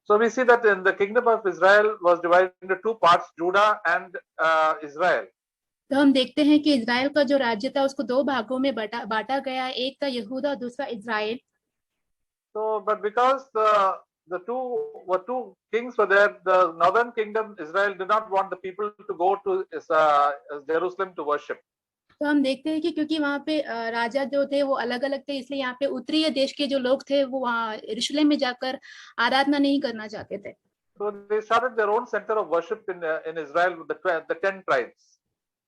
So we see that in the kingdom of Israel was divided into two parts, Judah and Israel. तो हम देखते हैं कि Israel का जो राज्य था उसको दो भागों में बांटा गया, एक था यहूदा और दूसरा Israel. So, but because the two kings were there, the northern kingdom Israel did not want the people to go to Jerusalem to worship. तो हम देखते हैं कि क्योंकि वहाँ पे राजा जो थे वो अलग अलग थे, इसलिए यहाँ पे उत्तरीय देश के जो लोग थे वो वहाँ यरूशलेम में जाकर आराधना नहीं करना चाहते थे। So they started their own center of worship in Israel with the 10 tribes.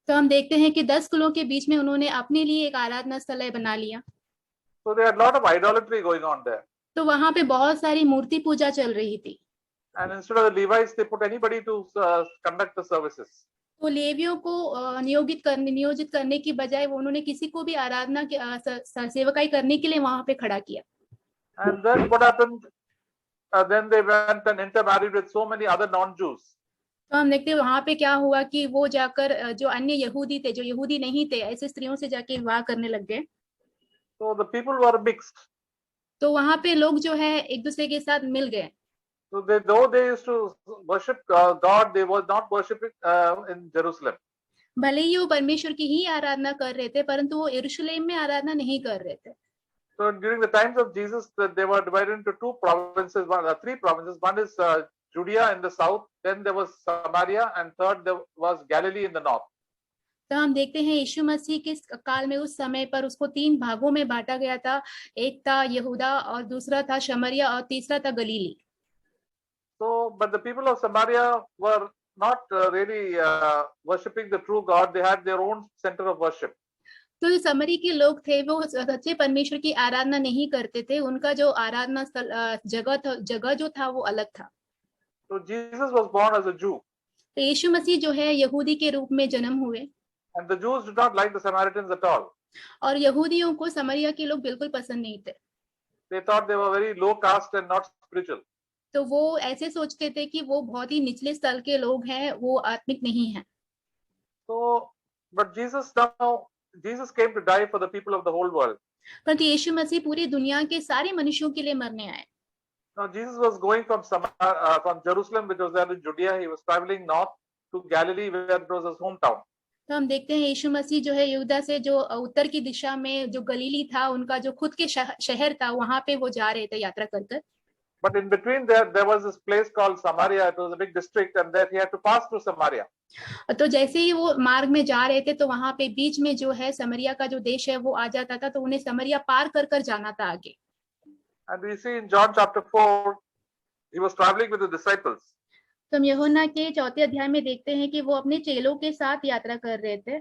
तो हम देखते हैं कि 10 कुलों के बीच में उन्होंने अपने लिए एक आराधना स्थल बना लिया। So there had a lot of idolatry going on there. तो वहाँ पे बहुत सारी मूर्ति पूजा चल रही थी। And instead of the Levites, they put anybody to conduct the services. तो लेवियों को नियोजित करने की बजाय वो उन्होंने किसी को भी आराधना की सेवकाई करने के लिए वहां पे खड़ा किया। And then what happened? Then they went and intermarried with so many other non-Jews. तो हम देखते हैं वहां पे क्या हुआ कि वो जाकर जो अन्य यहूदी थे, जो यहूदी नहीं थे, ऐसे स्त्रियों से जाके विवाह करने लग गए। So the people were mixed. तो वहां पे लोग जो है एक दूसरे के साथ मिल गए। So though they used to worship God, they were not worshiping in Jerusalem. भले ही वो परमेश्वर की ही आराधना कर रहे थे, परंतु वो यरूशलेम में आराधना नहीं कर रहे थे। So during the times of Jesus, they were divided into three provinces. One is Judea in the south, then there was Samaria, and third there was Galilee in the north. तो हम देखते हैं यीशु मसीह के काल में उस समय पर उसको 3 भागों में बांटा गया था। एक था यहूदा और दूसरा था शमरिया और तीसरा था गलीली। So, but the people of Samaria were not really worshipping the true God. They had their own center of worship. तो समरी के लोग थे वो सच्चे परमेश्वर की आराधना नहीं करते थे, उनका जो आराधना स्थल जगह जो था वो अलग था। So Jesus was born as a Jew. तो यीशु मसीह जो है यहूदी के रूप में जन्म हुए। And the Jews did not like the Samaritans at all. और यहूदियों को समरिया के लोग बिल्कुल पसंद नहीं थे। They thought they were very low caste and not spiritual. तो वो ऐसे सोचते थे कि वो बहुत ही निचले स्तर के लोग हैं, वो आत्मिक नहीं हैं। So, but Jesus came to die for the people of the whole world. परंतु यीशु मसीह पूरी दुनिया के सारे मनुष्यों के लिए मरने आए। Now Jesus was going from Jerusalem, which was there in Judea. He was traveling north to Galilee, where it was his hometown. तो हम देखते हैं यीशु मसीह जो है यहूदा से जो उत्तर की दिशा में जो गलीली था, उनका जो खुद के शहर था, वहां पे वो जा रहे थे यात्रा कर। But in between there was this place called Samaria. It was a big district, and there he had to pass through Samaria. तो जैसे ही वो मार्ग में जा रहे थे तो वहां पे बीच में जो है समरिया का जो देश है वो आ जाता था, तो उन्हें समरिया पार कर जाना था आगे। And we see in John chapter 4, he was traveling with the disciples. तो हम यूहन्ना के 4 अध्याय में देखते हैं कि वो अपने चेलों के साथ यात्रा कर रहे थे।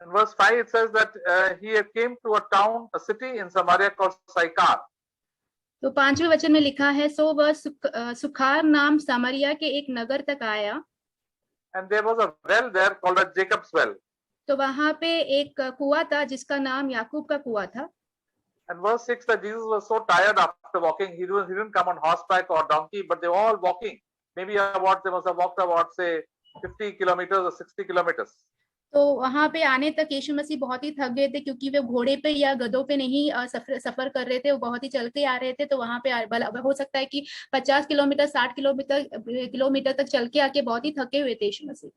In verse 5 it says that he came to a city in Samaria called Sychar. तो 5वें वचन में लिखा है, सो वह सुखार नाम समरिया के एक नगर तक आया। And there was a well there called a Jacob's well. तो वहां पे एक कुआं था जिसका नाम याकूब का कुआं था। And verse 6 that Jesus was so tired after walking, he didn't come on horseback or donkey, but they were all walking. Maybe they must have walked about say 50 kilometers or 60 kilometers. तो वहां पे आने तक यीशु मसीह बहुत ही थक गए थे, क्योंकि वे घोड़े पे या गधों पे नहीं सफर कर रहे थे, वो बहुत ही चल के आ रहे थे। तो वहां पे हो सकता है कि 50 किलोमीटर 60 किलोमीटर तक चल के आके बहुत ही थके हुए थे यीशु मसीह।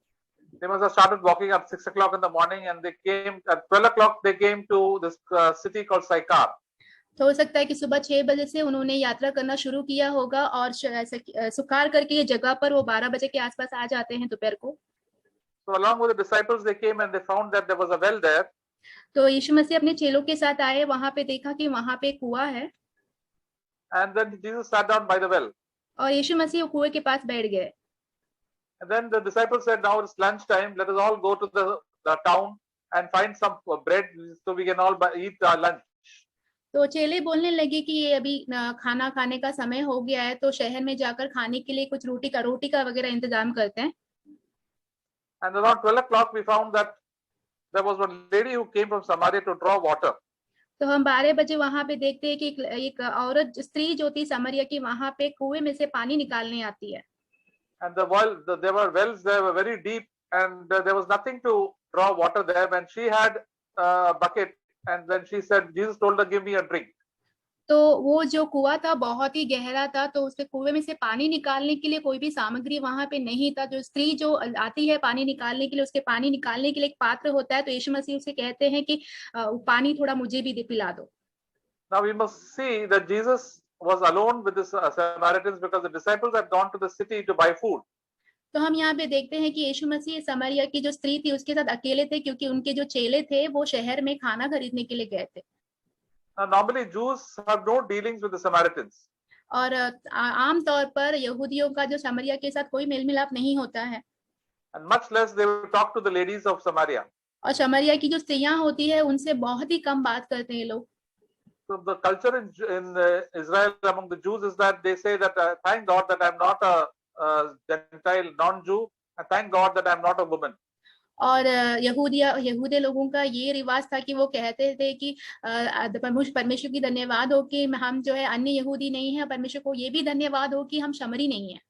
They must have started walking at 6 o'clock in the morning, and they came at 12 o'clock. They came to this city called Sychar. तो हो सकता है कि सुबह 6 बजे से उन्होंने यात्रा करना शुरू किया होगा और सुखार करके ये जगह पर वो 12 बजे के आसपास आ जाते हैं दोपहर को। So along with the disciples, they came and they found that there was a well there. तो यीशु मसीह अपने चेलों के साथ आए, वहां पे देखा कि वहां पे कुआं है। And then Jesus sat down by the well. और यीशु मसीह कुएं के पास बैठ गए। And then the disciples said, "Now it's lunch time. Let us all go to the town and find some bread so we can all eat lunch." तो चेले बोलने लगे कि ये अभी खाना खाने का समय हो गया है, तो शहर में जाकर खाने के लिए कुछ रोटी का वगैरह इंतजाम करते हैं। And around 12 o'clock we found that there was one lady who came from Samaria to draw water. तो हम 12 बजे वहां पे देखते हैं कि एक औरत स्त्री जो थी समरिया की, वहां पे कुएं में से पानी निकालने आती है। And there were wells there were very deep, and there was nothing to draw water there. When she had a bucket, and then she said, Jesus told her, "Give me a drink." तो वो जो कुआं था बहुत ही गहरा था, तो उसके कुएं में से पानी निकालने के लिए कोई भी सामग्री वहां पे नहीं था। जो स्त्री जो आती है पानी निकालने के लिए, उसके पानी निकालने के लिए एक पात्र होता है, तो यीशु मसीह उसे कहते हैं कि पानी थोड़ा मुझे भी पिला दो। Now we must see that Jesus was alone with the Samaritans because the disciples had gone to the city to buy food. तो हम यहाँ पे देखते हैं कि यीशु मसीह समरिया की जो स्त्री थी उसके साथ अकेले थे, क्योंकि उनके जो चेले थे वो शहर में खाना खरीदने के लिए गए थे। Normally Jews have no dealings with the Samaritans. और आम तौर पर यहूदियों का जो समरिया के साथ कोई मेल मिलाप नहीं होता है, And much less they will talk to the ladies of Samaria. और समरिया की जो स्त्रियां होती है उनसे बहुत ही कम बात करते हैं लोग। So the culture in Israel among the Jews is that they say that thank God that I'm not a Gentile non-Jew, and thank God that I'm not a woman. और यहूदी लोगों का ये रिवाज था कि वो कहते थे कि परमेश्वर की धन्यवाद हो कि हम जो है अन्य यहूदी नहीं है, परमेश्वर को ये भी धन्यवाद हो कि हम शमरी नहीं है।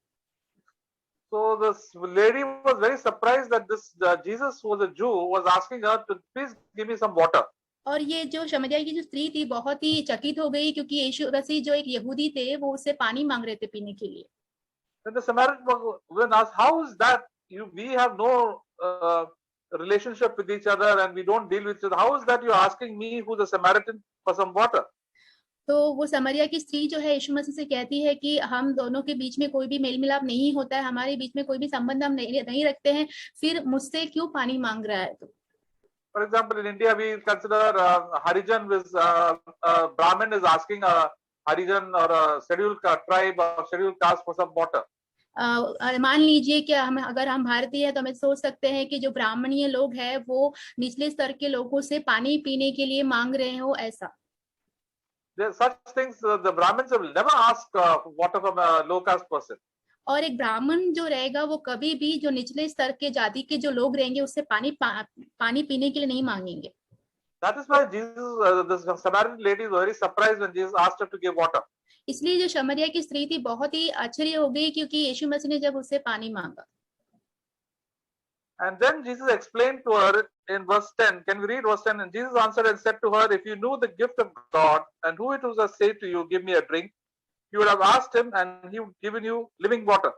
So this lady was very surprised that this Jesus, who was a Jew, was asking her to please give me some water. और ये जो शमरिया की जो स्त्री थी बहुत ही चकित हो गई, क्योंकि यीशु मसीह जो एक यहूदी थे वो उससे पानी मांग रहे थे पीने के लिए। Then the Samaritan woman asked, "How is that? We have no relationship with each other, and we don't deal with each other. How is that you are asking me, who's a Samaritan, for some water?" तो वो समरिया की स्त्री जो है यीशु मसीह से कहती है कि हम दोनों के बीच में कोई भी मेल मिलाप नहीं होता है, हमारे बीच में कोई भी संबंध हम नहीं रखते हैं, फिर मुझसे क्यों पानी मांग रहा है? तो For example, in India, we consider Harijan with Brahmin is asking a Harijan or a scheduled tribe or scheduled caste for some water. मान लीजिए कि अगर हम भारतीय हैं तो हमें सोच सकते हैं कि जो ब्राह्मणीय लोग हैं वो निचले स्तर के लोगों से पानी पीने के लिए मांग रहे हो, ऐसा। There such things the Brahmins will never ask water from a low caste person. और एक ब्राह्मण जो रहेगा वो कभी भी जो निचले स्तर के जाति के जो लोग रहेंगे उससे पानी पीने के लिए नहीं मांगेंगे। That is why Jesus, this Samaritan lady, was very surprised when Jesus asked her to give water. इसलिए जो शमरिया की स्त्री थी बहुत ही आश्चर्य हो गई क्योंकि यीशु मसीह ने जब उससे पानी मांगा। And then Jesus explained to her in verse 10. Can we read verse 10? And Jesus answered and said to her, "If you knew the gift of God and who it was that said to you, 'Give me a drink,' you would have asked him, and he would given you living water."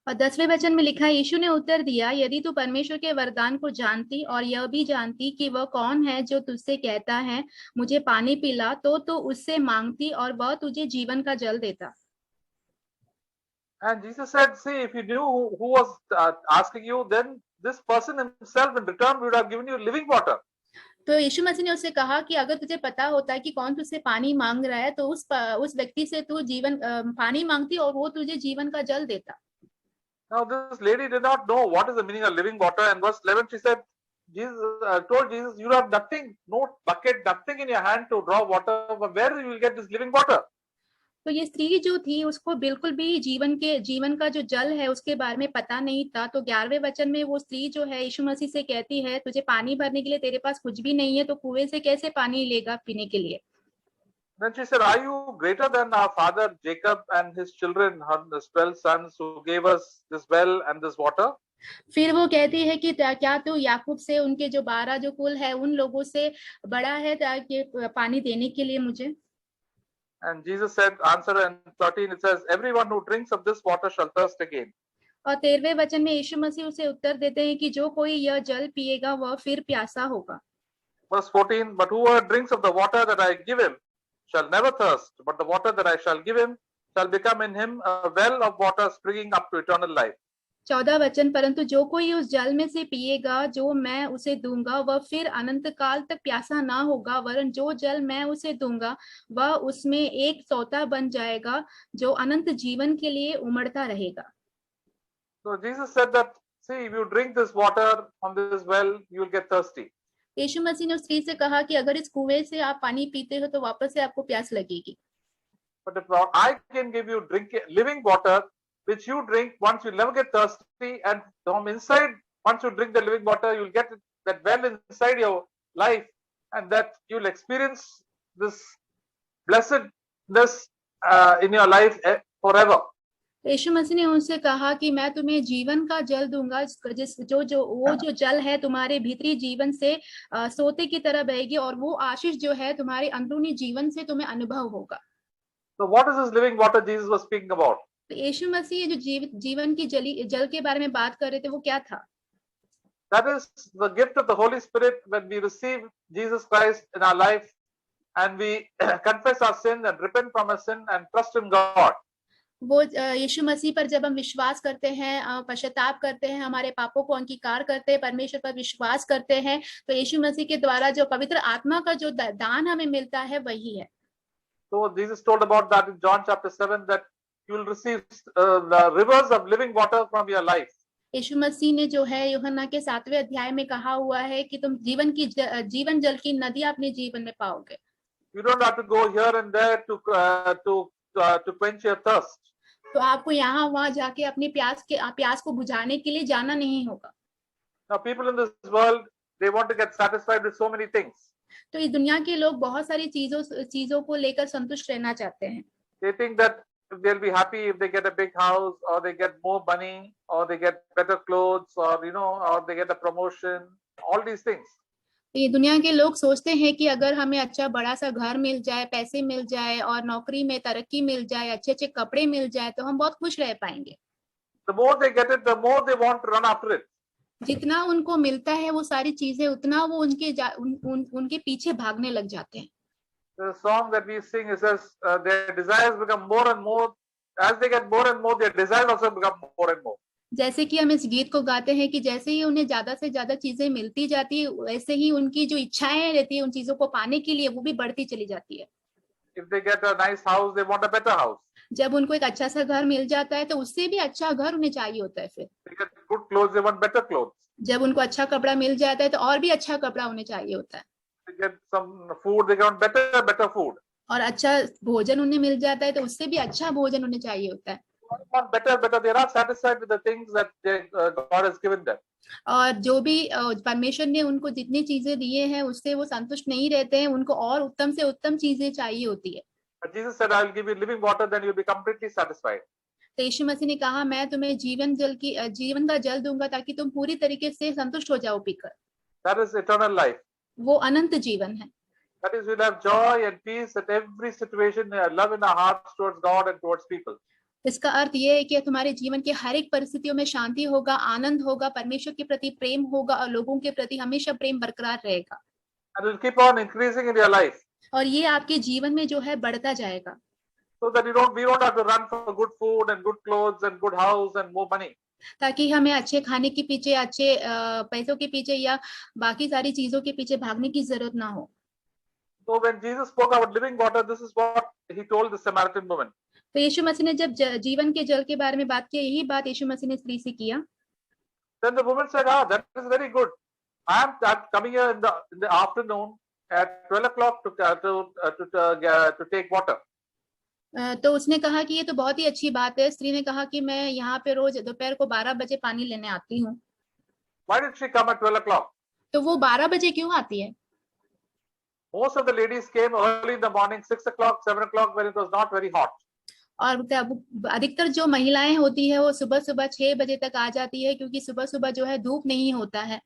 और 10वें वचन में लिखा है, यीशु ने उत्तर दिया, यदि तू परमेश्वर के वरदान को जानती और यह भी जानती कि वह कौन है जो तुझसे कहता है मुझे पानी पिला, तो उससे मांगती और वह तुझे जीवन का जल देता। And Jesus said, "See, if you knew who was asking you, then this person himself in return would have given you living water." तो यीशु मसीह ने उससे कहा कि अगर तुझे पता होता है कि कौन तुझसे पानी मांग रहा है तो उस व्यक्ति से तू जीवन पानी मांगती और वो तुझे जीवन का जल देता। Now this lady did not know what is the meaning of living water. And verse 11, she said, Jesus told Jesus, "You have nothing, no bucket, nothing in your hand to draw water. But where you will get this living water?" तो ये स्त्री जो थी उसको बिल्कुल भी जीवन का जो जल है उसके बारे में पता नहीं था। तो 11वें वचन में वो स्त्री जो है यीशु मसीह से कहती है, तुझे पानी भरने के लिए तेरे पास कुछ भी नहीं है, तो कुएं से कैसे पानी लेगा पीने के लिए? Then she said, "Are you greater than our father Jacob and his children, his 12 sons, who gave us this well and this water?" फिर वो कहती है कि क्या तू याकूब से, उनके जो 12 जो कुल है उन लोगों से बड़ा है ताकि पानी देने के लिए मुझे? And Jesus said, answer in 13, it says, "Everyone who drinks of this water shall thirst again." और 13वें वचन में यीशु मसीह उसे उत्तर देते हैं कि जो कोई यह जल पिएगा वह फिर प्यासा होगा। Verse 14, "But whoever drinks of the water that I give him shall never thirst, but the water that I shall give him shall become in him a well of water springing up to eternal life." 14 वचन, परंतु जो कोई उस जल में से पिएगा जो मैं उसे दूंगा वह फिर अनंत काल तक प्यासा ना होगा, वरन जो जल मैं उसे दूंगा वह उसमें एक सोता बन जाएगा जो अनंत जीवन के लिए उमड़ता रहेगा। So Jesus said that, see, if you drink this water from this well, you will get thirsty. यीशु मसीह ने उस स्त्री से कहा कि अगर इस कुएं से आप पानी पीते हो तो वापस से आपको प्यास लगेगी। But if I can give you living water, which you drink once, you'll never get thirsty, and from inside, once you drink the living water, you'll get that well inside your life, and that you'll experience this blessedness in your life forever. यीशु मसीह ने उनसे कहा कि मैं तुम्हें जीवन का जल दूंगा, जो जल है तुम्हारे भीतरी जीवन से सोते की तरह बहेगी और वो आशीष जो है तुम्हारे अंदरूनी जीवन से तुम्हें अनुभव होगा। So what is this living water Jesus was speaking about? तो यीशु मसीह ये जो जीवन की जल के बारे में बात कर रहे थे वो क्या था? That is the gift of the Holy Spirit when we receive Jesus Christ in our life and we confess our sin and repent from our sin and trust in God. वो यीशु मसीह पर जब हम विश्वास करते हैं, पश्चाताप करते हैं, हमारे पापों को अंगीकार करते हैं, परमेश्वर पर विश्वास करते हैं, तो यीशु मसीह के द्वारा जो पवित्र आत्मा का जो दान हमें मिलता है वही है. So Jesus told about that in John chapter 7 that you will receive the rivers of living water from your life. यीशु मसीह ने जो है यूहन्ना के 7वें अध्याय में कहा हुआ है कि तुम जीवन जल की नदी अपने जीवन में पाओगे. You don't have to go here and there to quench your thirst. तो आपको यहाँ वहां जाके अपनी प्यास को बुझाने के लिए जाना नहीं होगा. Now people in this world, they want to get satisfied with so many things. तो इस दुनिया के लोग बहुत सारी चीजों को लेकर संतुष्ट रहना चाहते हैं. They think that they'll be happy if they get a big house or they get more money or they get better clothes or or they get a promotion, all these things. ये दुनिया के लोग सोचते हैं कि अगर हमें अच्छा बड़ा सा घर मिल जाए, पैसे मिल जाए और नौकरी में तरक्की मिल जाए, अच्छे अच्छे कपड़े मिल जाए तो हम बहुत खुश रह पाएंगे. The more they get it, the more they want to run after it. जितना उनको मिलता है वो सारी चीजें, उतना वो उनके पीछे भागने लग जाते हैं. The song that we sing is their desires become more and more. As they get more and more, their desires also become more and more. जैसे कि हम इस गीत को गाते हैं कि जैसे ही उन्हें ज्यादा से ज्यादा चीजें मिलती जाती है, वैसे ही उनकी जो इच्छाएं रहती है उन चीजों को पाने के लिए वो भी बढ़ती चली जाती है. If they get a nice house, they want a better house. जब उनको एक अच्छा सा घर मिल जाता है तो उससे भी अच्छा घर उन्हें चाहिए होता है. फिर They get good clothes, they want better clothes. जब उनको अच्छा कपड़ा मिल जाता है तो और भी अच्छा कपड़ा उन्हें चाहिए होता है. They get some food, they want better food. और अच्छा भोजन उन्हें मिल जाता है तो उससे भी अच्छा भोजन उन्हें चाहिए होता है. Want better. They are not satisfied with the things that God has given them. और जो भी परमेश्वर ने उनको जितनी चीजें दिए हैं उससे वो संतुष्ट नहीं रहते हैं, उनको और उत्तम से उत्तम चीजें चाहिए होती है. But Jesus said, "I will give you living water, then you'll be completely satisfied." तो यीशु मसीह ने कहा मैं तुम्हें जीवन का जल दूंगा ताकि तुम पूरी तरीके से संतुष्ट हो जाओ पीकर. That is eternal life. वो अनंत जीवन है. That is, we'll have joy and peace at every situation, love in our hearts towards God and towards people. इसका अर्थ ये है कि तुम्हारे जीवन के हर एक परिस्थितियों में शांति होगा, आनंद होगा, परमेश्वर के प्रति प्रेम होगा और लोगों के प्रति हमेशा प्रेम बरकरार रहेगा. And will keep on increasing in your life. और ये आपके जीवन में जो है बढ़ता जाएगा. So that we don't have to run for good food and good clothes and good house and more money. ताकि हमें अच्छे खाने के पीछे, अच्छे पैसों के पीछे या बाकी सारी चीजों के पीछे भागने की जरूरत ना हो. So when Jesus spoke about living water, this is what he told the Samaritan woman. तो यीशु मसीह ने जब जीवन के जल के बारे में बात की, यही बात यीशु मसीह ने स्त्री से किया. Then the woman said, that is very good. I am coming here in the afternoon at 12 o'clock to take water. तो उसने कहा कि ये तो बहुत ही अच्छी बात है. स्त्री ने कहा कि मैं यहाँ पे रोज दोपहर को 12 बजे पानी लेने आती हूँ. Why did she come at 12 o'clock? तो वो 12 बजे क्यों आती है? Most of the ladies came early in the morning, 6 o'clock, 7 o'clock, when it was not very hot. और अधिकतर जो महिलाएं होती है वो सुबह 6 बजे तक आ जाती है क्योंकि सुबह जो है धूप नहीं होता है.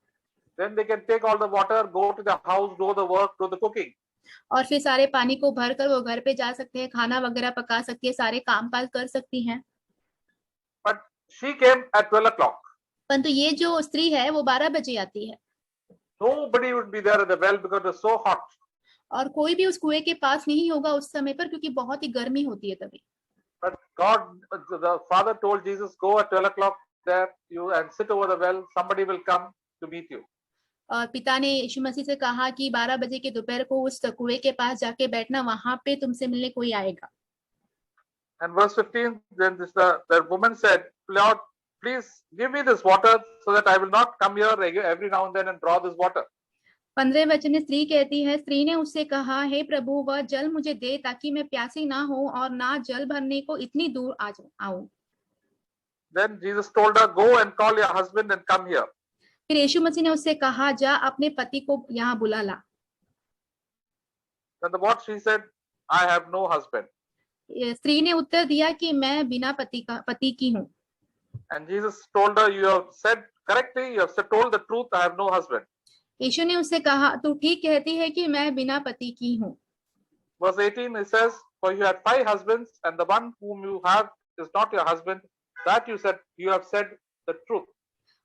Then they can take all the water, go to the house, do the work, do the cooking. और फिर सारे पानी को भरकर वो घर पे जा सकते हैं, खाना वगैरह पका सकती है, सारे काम-काज कर सकती हैं. But she came at 12 o'clock. परंतु ये जो स्त्री है वो 12 बजे आती है. Nobody would be there at the well because it was so hot. और कोई भी उस कुएं के पास नहीं होगा उस समय पर क्योंकि बहुत ही गर्मी होती है तभी. But God, the Father told Jesus, go at 12 o'clock there, you and sit over the well. Somebody will come to meet you. और पिता ने यीशु मसीह से कहा कि 12 बजे के दोपहर को उस कुएं के पास जाके बैठना, वहां पे तुमसे मिलने कोई आएगा. And verse 15, then the woman said, Lord, please give me this water so that I will not come here every now and then and draw this water. 15 वचन में स्त्री कहती है, स्त्री ने उससे कहा, हे प्रभु वह जल मुझे दे ताकि मैं प्यासी ना हो और ना जल भरने को इतनी दूर आऊं. Then Jesus told her, go and call your husband and come here. फिर यीशु मसीह ने उससे कहा, जा अपने पति को यहाँ बुला ला. Then what she said, I have no husband. स्त्री ने उत्तर दिया कि मैं बिना पति की हूँ. And Jesus told her, you have said correctly, you have told the truth, I have no husband. यीशु ने उससे कहा, तू ठीक कहती है कि मैं बिना पति की हूँ. Verse 18 it says, for you had 5 husbands, and the one whom you have is not your husband. That you have said the truth.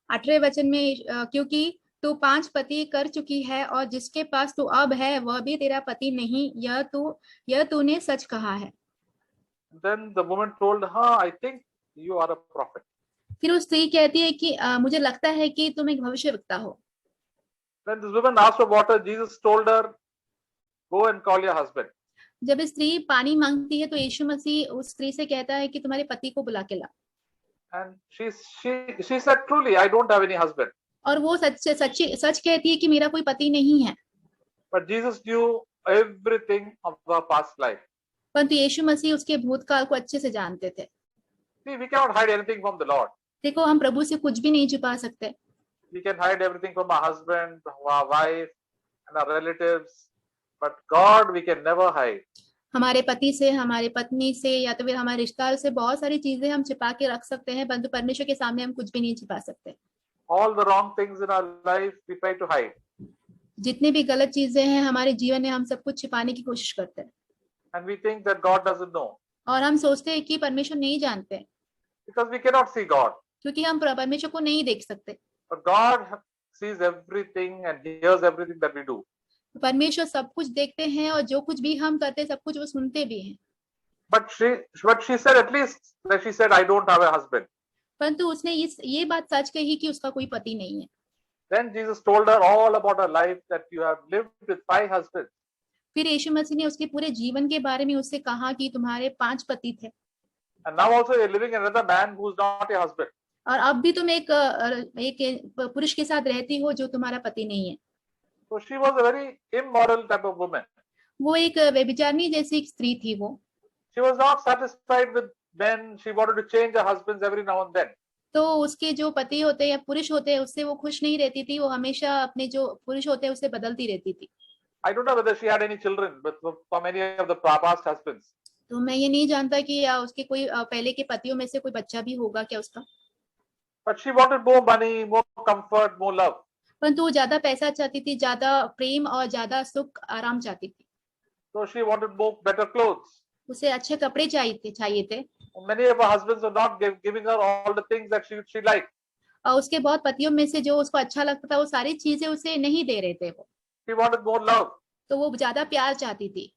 18वें वचन में क्योंकि तू 5 पति कर चुकी है और जिसके पास तू अब है वह भी तेरा पति नहीं, यह तूने सच कहा है। Then the woman told her, I think you are a prophet. फिर उस स्त्री कहती है कि मुझे लगता है कि तुम एक भविष्यवक्ता हो। When this woman asked for water, Jesus told her, go and call your husband. जब स्त्री पानी मांगती है तो यीशु मसीह उस स्त्री से कहता है कि तुम्हारे पति को बुला के ला। And she said, truly, I don't have any husband. और वो सच कहती है कि मेरा कोई पति नहीं है। But Jesus knew everything of her past life. परंतु यीशु मसीह उसके भूतकाल को अच्छे से जानते थे। See, we cannot hide anything from the Lord. देखो, हम प्रभु से कुछ भी नहीं छुपा सकते। We can hide everything from our husband, our wife, and our relatives, but God we can never hide. हमारे पति से, हमारे पत्नी से, या तो फिर हमारे रिश्तेदारों से बहुत सारी चीजें हम छिपा के रख सकते हैं, परंतु परमेश्वर के सामने हम कुछ भी नहीं छिपा सकते। All the wrong things in our life we try to hide. जितने भी गलत चीजें हैं हमारे जीवन में, हम सब कुछ छिपाने की कोशिश करते हैं। And we think that God doesn't know. और हम सोचते हैं कि परमेश्वर नहीं जानते। Because we cannot see God. क्योंकि हम परमेश्वर को नहीं देख सकते। But God sees everything and hears everything that we do. परमेश्वर सब कुछ देखते हैं और जो कुछ भी हम करते हैं सब कुछ वो सुनते भी हैं। But she said, at least that she said, I don't have a husband. परंतु उसने ये बात सच कही कि उसका कोई पति नहीं है। Then Jesus told her all about her life, that you have lived with 5 husbands. फिर यीशु मसीह ने उसके पूरे जीवन के बारे में उससे कहा कि तुम्हारे 5 पति थे। And now also you're living with another man who's not your husband. और अब भी तुम एक पुरुष के साथ रहती हो जो तुम्हारा पति नहीं है। So she was a very immoral type of woman. वो एक व्यभिचारिणी जैसी एक स्त्री थी वो। She was not satisfied with men. She wanted to change her husbands every now and then. तो उसके जो पति होते हैं या पुरुष होते हैं उससे वो खुश नहीं रहती थी। वो हमेशा अपने जो पुरुष होते हैं उससे बदलती रहती थी। I don't know whether she had any children from any of the past husbands. तो मैं ये नहीं जानता कि उसके कोई पहले के पतियों में से कोई बच्चा भी होगा क्या उसका। But she wanted more money, more comfort, more love. परंतु वो ज्यादा पैसा चाहती थी, ज्यादा प्रेम और ज्यादा सुख आराम चाहती थी। So she wanted more better clothes. उसे अच्छे कपड़े चाहिए थे। Many of her husbands were not giving her all the things that she liked. और उसके बहुत पतियों में से जो उसको अच्छा लगता था वो सारी चीजें उसे नहीं दे रहे थे वो। She wanted more love. तो वो ज्यादा प्यार चाहती थी।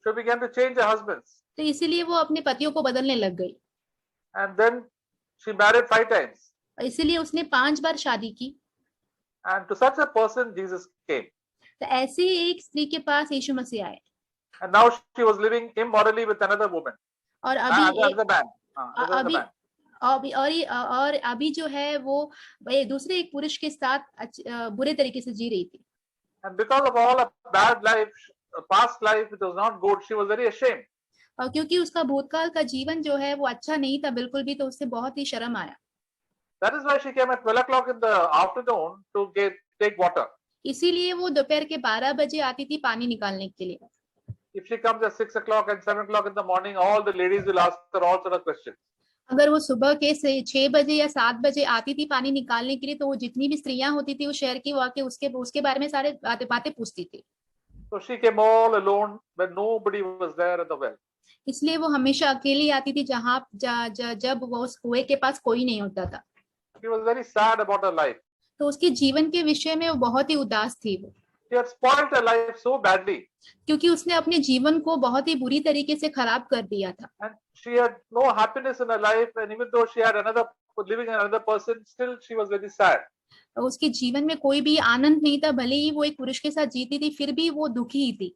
She began to change her husbands. तो इसीलिए वो अपने पतियों को बदलने लग गई। And then she married 5 times. इसीलिए उसने 5 बार शादी की। And to such a person Jesus came. तो ऐसी एक स्त्री के पास यीशु मसीह आए। And now she was living immorally with another woman. और अभी अभी जो है वो दूसरे एक पुरुष के साथ बुरे तरीके से जी रही थी। And because of all her bad life, past life, it was not good. She was very ashamed. और क्योंकि उसका भूतकाल का जीवन जो है वो अच्छा नहीं था बिल्कुल भी, तो उससे बहुत ही शर्म आया। That is why she came at 12 o'clock in the afternoon to take water. इसीलिए वो दोपहर के 12 बजे आती थी पानी निकालने के लिए। If she comes at 6 o'clock and 7 o'clock in the morning, all the ladies will ask her all sort of questions. अगर वो सुबह के 6 बजे या 7 बजे आती थी पानी निकालने के लिए, तो वो जितनी भी स्त्रियां होती थी वो शहर की, वो आके उसके बारे में सारे बातें पूछती थी। So she came all alone when nobody was there at the well. इसलिए वो हमेशा अकेली आती थी जब वो उस कुएं के पास कोई नहीं होता था। She was very sad about her life. तो उसके जीवन के विषय में वो बहुत ही उदास थी वो। She had spoiled her life so badly. क्योंकि उसने अपने जीवन को बहुत ही बुरी तरीके से खराब कर दिया था। And she had no happiness in her life, and even though she had living another person, still she was very sad. उसके जीवन में कोई भी आनंद नहीं था, भले ही वो एक पुरुष के साथ जीती थी फिर भी वो दुखी ही थी।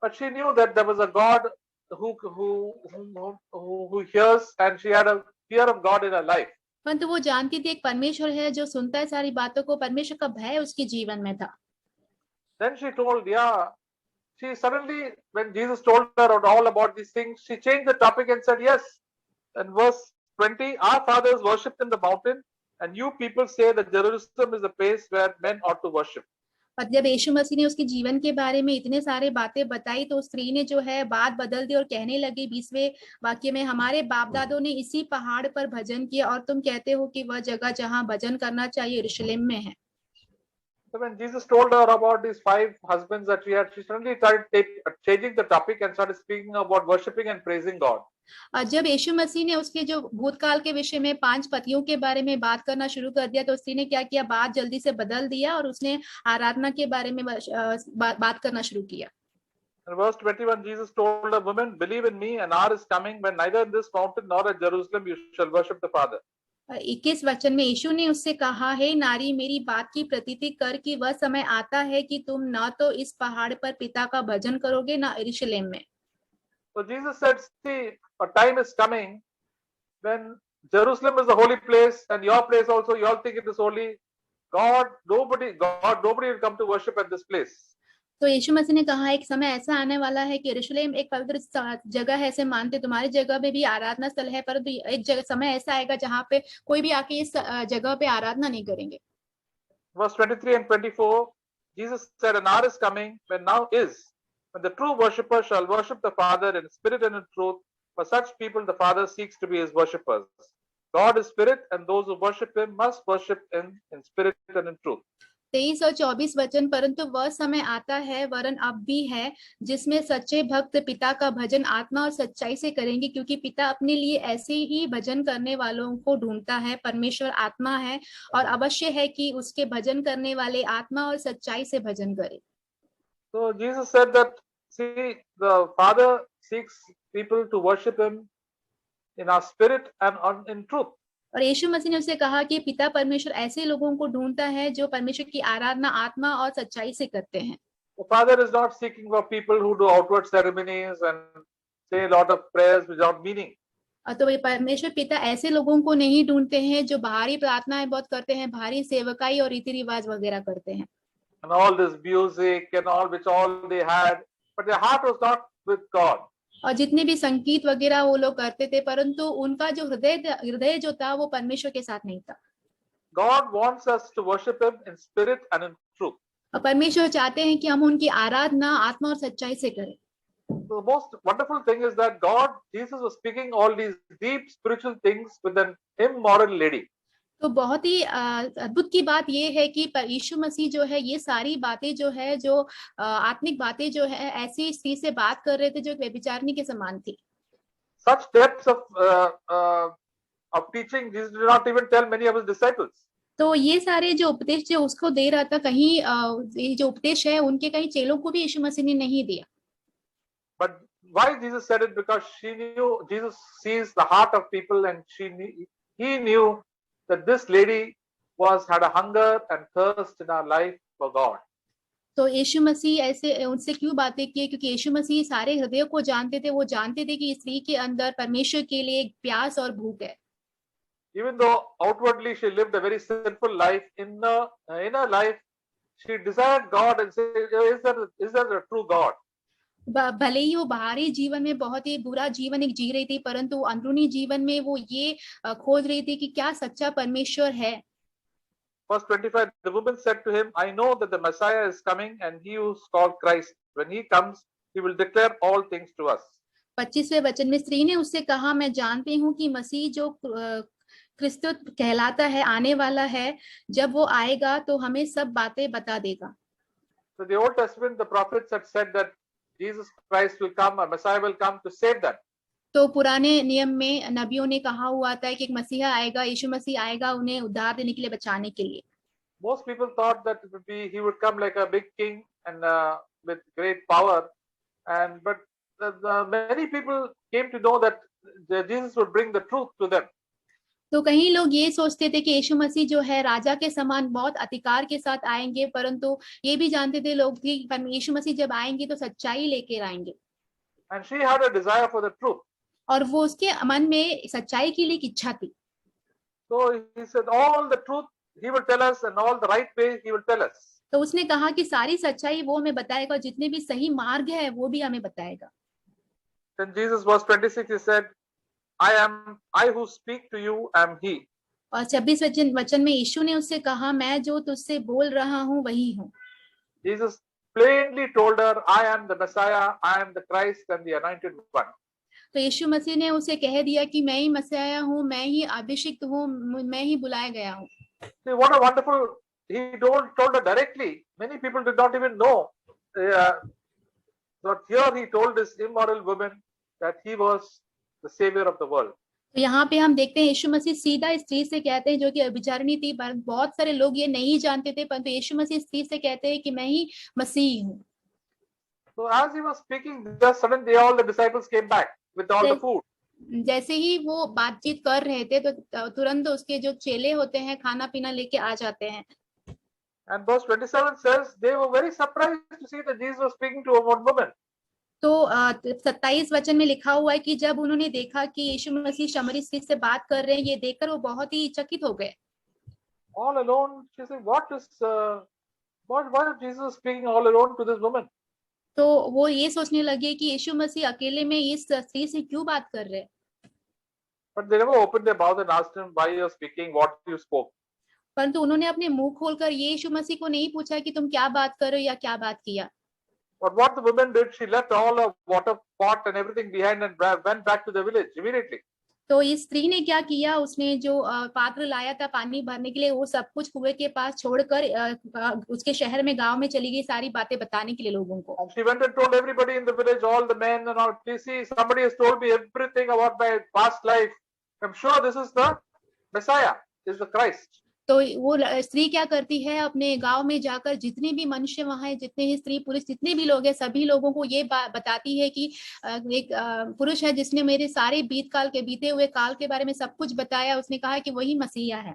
But she knew that there was a God who hears, and she had a fear of God in her life. परंतु वो जानती थी एक परमेश्वर है जो सुनता है सारी बातों को, परमेश्वर का भय उसके जीवन में था। Then she told, she suddenly, when Jesus told her all about these things, she changed the topic and said, yes. And verse 20, our fathers worshipped in the mountain, and you people say that Jerusalem is the place where men ought to worship. पर जब यीशु मसीह ने उसके जीवन के बारे में इतने सारे बातें बताई, तो स्त्री ने जो है बात बदल दी और कहने लगी 20वें वाक्य में, हमारे बाप दादों ने इसी पहाड़ पर भजन किया और तुम कहते हो कि वह जगह जहाँ भजन करना चाहिए यरूशलेम में है। So when Jesus told her about these 5 husbands that she had, she suddenly started changing the topic and started speaking about worshiping and praising God. जब यीशु मसीह ने उसके जो भूतकाल के विषय में 5 पतियों के बारे में बात करना शुरू कर दिया, तो स्त्री ने क्या किया, बात जल्दी से बदल दिया और उसने आराधना के बारे में बात करना शुरू किया। In verse 21, Jesus told the woman, "Believe in me, an hour is coming when neither in this mountain nor at Jerusalem you shall worship the Father." 21 वचन में यीशु ने उससे कहा, हे नारी, मेरी बात की प्रतीति कर कि वह समय आता है कि तुम न तो इस पहाड़ पर पिता का भजन करोगे, न यरूशलेम में। So Jesus said, see, a time is coming when Jerusalem is the holy place and your place also, you all think it is holy. Nobody will come to worship at this place. तो यीशु मसीह ने कहा, एक समय ऐसा आने वाला है कि यरूशलेम एक पवित्र जगह है, ऐसे मानते तुम्हारी जगह में भी आराधना स्थल है, परंतु एक जगह समय ऐसा आएगा जहां पे कोई भी आके इस जगह पे आराधना नहीं करेंगे। Verse 23 and 24, Jesus said, an hour is coming when now is, when the true worshipper shall worship the Father in spirit and in truth. For such people the Father seeks to be his worshippers. God is spirit, and those who worship him must worship him in spirit and in truth. 23 और 24 वचन, परंतु वह समय आता है, वरन अब भी है, जिसमें सच्चे भक्त पिता का भजन आत्मा और सच्चाई से करेंगे, क्योंकि पिता अपने लिए ऐसे ही भजन करने वालों को ढूंढता है। परमेश्वर आत्मा है और अवश्य है कि उसके भजन करने वाले आत्मा और सच्चाई से भजन करें। So Jesus said that, see, the Father seeks people to worship him in our spirit and in truth. और यीशु मसीह ने उसे कहा कि पिता परमेश्वर ऐसे लोगों को ढूंढता है जो परमेश्वर की आराधना आत्मा और सच्चाई से करते हैं। The Father is not seeking for people who do outward ceremonies and say a lot of prayers without meaning. तो परमेश्वर पिता ऐसे लोगों को नहीं ढूंढते हैं जो बाहरी प्रार्थनाएं बहुत करते हैं, बाहरी सेवकाई और रीति रिवाज वगैरह करते हैं। And all this music and all which all they had, but their heart was not with God. और जितने भी संगीत वगैरह वो लोग करते थे, परंतु उनका जो हृदय जो था वो परमेश्वर के साथ नहीं था। God wants us to worship him in spirit and in truth. और परमेश्वर चाहते हैं कि हम उनकी आराधना आत्मा और सच्चाई से करें। The most wonderful thing is that Jesus was speaking all these deep spiritual things with an immoral lady. तो बहुत ही अद्भुत की बात ये है कि यीशु मसीह जो है ये सारी बातें जो है, जो आत्मिक बातें जो है, ऐसी स्त्री से बात कर रहे थे जो एक व्यभिचारिणी के समान थी। Such depths of teaching Jesus did not even tell many of his disciples. तो ये सारे जो उपदेश जो उसको दे रहा था, कहीं ये जो उपदेश है उनके कहीं चेलों को भी यीशु मसीह ने नहीं दिया। But why Jesus said it? Because Jesus sees the heart of people, and he knew that this lady had a hunger and thirst in her life for God. तो यीशु मसीह ऐसे उनसे क्यों बातें की? क्योंकि यीशु मसीह सारे हृदय को जानते थे। वो जानते थे कि स्त्री के अंदर परमेश्वर के लिए एक प्यास और भूख है। Even though outwardly she lived a very sinful life, in her life she desired God and said, is that a true God? भले ही वो बाहरी जीवन में बहुत ही बुरा जीवन एक जी रही थी, परंतु अंदरूनी जीवन में वो ये खोज रही थी कि क्या सच्चा परमेश्वर है। Verse 25, the woman said to him, I know that the Messiah is coming, and he who is called Christ. When he comes, he will declare all things to us. 25वें वचन में स्त्री ने उससे कहा, मैं जानती हूँ कि मसीह जो क्रिस्त कहलाता है आने वाला है, जब वो आएगा तो हमें सब बातें बता देगा। So the Old Testament, the prophets had said that Jesus Christ will come, or Messiah will come to save them. तो पुराने नियम में नबियों ने कहा हुआ था कि एक मसीहा आएगा, यीशु मसीह आएगा उन्हें उद्धार देने के लिए, बचाने के लिए। Most people thought that he would come like a big king and with great power, but many people came to know that Jesus would bring the truth to them. तो कई लोग ये सोचते थे कि यीशु मसीह जो है राजा के समान बहुत अधिकार के साथ आएंगे, परंतु ये भी जानते थे लोग कि यीशु मसीह जब आएंगे तो सच्चाई लेकर आएंगे। And she had a desire for the truth. और वो उसके मन में सच्चाई के लिए इच्छा थी। So he said, all the truth he will tell us, and all the right way he will tell us. तो उसने कहा कि सारी सच्चाई वो हमें बताएगा और जितने भी सही मार्ग है वो भी हमें बताएगा। Then Jesus, verse 26, he said, I who speak to you am he. और 26 वचन में यीशु ने उससे कहा, मैं जो तुझसे बोल रहा हूँ वही हूँ। Jesus plainly told her, I am the Messiah, I am the Christ and the anointed one. तो यीशु मसीह ने उसे कह दिया कि मैं ही मसीहा हूँ, मैं ही अभिषिक्त हूँ, मैं ही बुलाया गया हूँ। See, what a wonderful he told her directly. Many people did not even know. But here he told this immoral woman that he was the savior of the world. तो यहाँ पे हम देखते हैं यीशु मसीह सीधा स्त्री से कहते हैं, जो कि अभिचारिणी थी, पर बहुत सारे लोग ये नहीं जानते थे, परंतु यीशु मसीह स्त्री से कहते हैं कि मैं ही मसीह हूँ। So as he was speaking, just suddenly all the disciples came back with all the food. जैसे ही वो बातचीत कर रहे थे तो तुरंत उसके जो चेले होते हैं खाना पीना लेके आ जाते हैं। And verse 27 says they were very surprised to see that Jesus was speaking to a woman. तो 27 वचन में लिखा हुआ है कि जब उन्होंने देखा कि यीशु मसीह शमरी स्त्री से बात कर रहे हैं, ये देखकर वो बहुत ही चकित हो गए। All alone, she said, why is Jesus speaking all alone to this woman? तो वो ये सोचने लगे कि यीशु मसीह अकेले में इस स्त्री से क्यों बात कर रहे हैं। But they never opened their mouth and asked him why you are speaking, what you spoke. परंतु उन्होंने अपने मुंह खोलकर ये यीशु मसीह को नहीं पूछा कि तुम क्या बात कर रहे हो या क्या बात किया। But what the woman did, she left all her water pot and everything behind and went back to the village immediately. तो इस स्त्री ने क्या किया, उसने जो पात्र लाया था पानी भरने के लिए, वो सब कुछ कुएं के पास छोड़कर उसके शहर में, गांव में चली गई, सारी बातें बताने के लिए लोगों को। And she went and told everybody in the village, all the men and all, please see, somebody has told me everything about my past life. I'm sure this is the Messiah, this is the Christ. तो वो स्त्री क्या करती है, अपने गांव में जाकर जितने भी मनुष्य वहां हैं, जितने ही स्त्री पुरुष जितने भी लोग हैं, सभी लोगों को ये बताती है कि एक पुरुष है जिसने मेरे सारे बीते हुए काल के बारे में सब कुछ बताया। उसने कहा कि वही मसीहा है।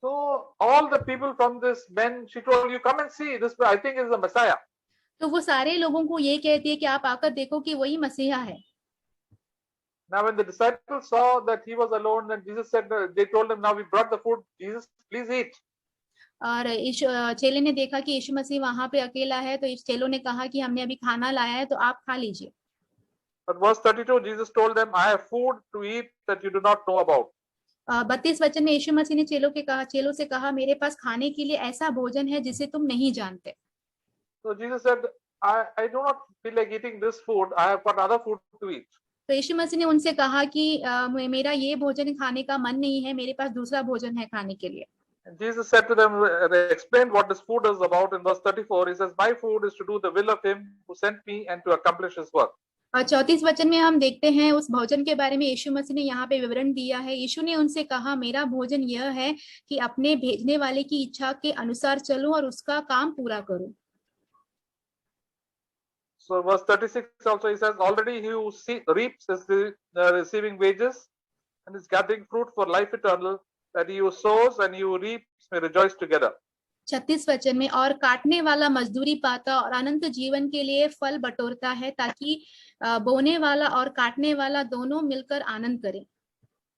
So all the people from this men, she told, you come and see this, I think is the Messiah. तो वो सारे लोगों को ये कहती है कि आप आकर देखो कि वही मसीहा है। Now when the disciples saw that he was alone, and Jesus said, they told him, now we brought the food, Jesus, please eat. और चेले ने देखा कि यीशु मसीह वहां पे अकेला है, तो इस चेलों ने कहा कि हमने अभी खाना लाया है, तो आप खा लीजिए। But verse 32, Jesus told them, I have food to eat that you do not know about. 32 वचन में यीशु मसीह ने चेलों से कहा, मेरे पास खाने के लिए ऐसा भोजन है जिसे तुम नहीं जानते। So Jesus said, I do not feel like eating this food. I have got other food to eat. तो यीशु मसीह ने उनसे कहा कि मेरा ये भोजन खाने का मन नहीं है, मेरे पास दूसरा भोजन है खाने के लिए। And Jesus said to them, explained what this food is about in verse 34. He says, my food is to do the will of him who sent me and to accomplish his work. और 34 वचन में हम देखते हैं उस भोजन के बारे में यीशु मसीह ने यहाँ पे विवरण दिया है। यीशु ने उनसे कहा, मेरा भोजन यह है कि अपने भेजने वाले की इच्छा के अनुसार चलूं और उसका काम पूरा करूं। So verse 36 also he says, already he who reaps is receiving wages and is gathering fruit for life eternal, that he who sows and he who reaps may rejoice together. 36 वचन में, और काटने वाला मजदूरी पाता और अनंत जीवन के लिए फल बटोरता है, ताकि बोने वाला और काटने वाला दोनों मिलकर आनंद करें।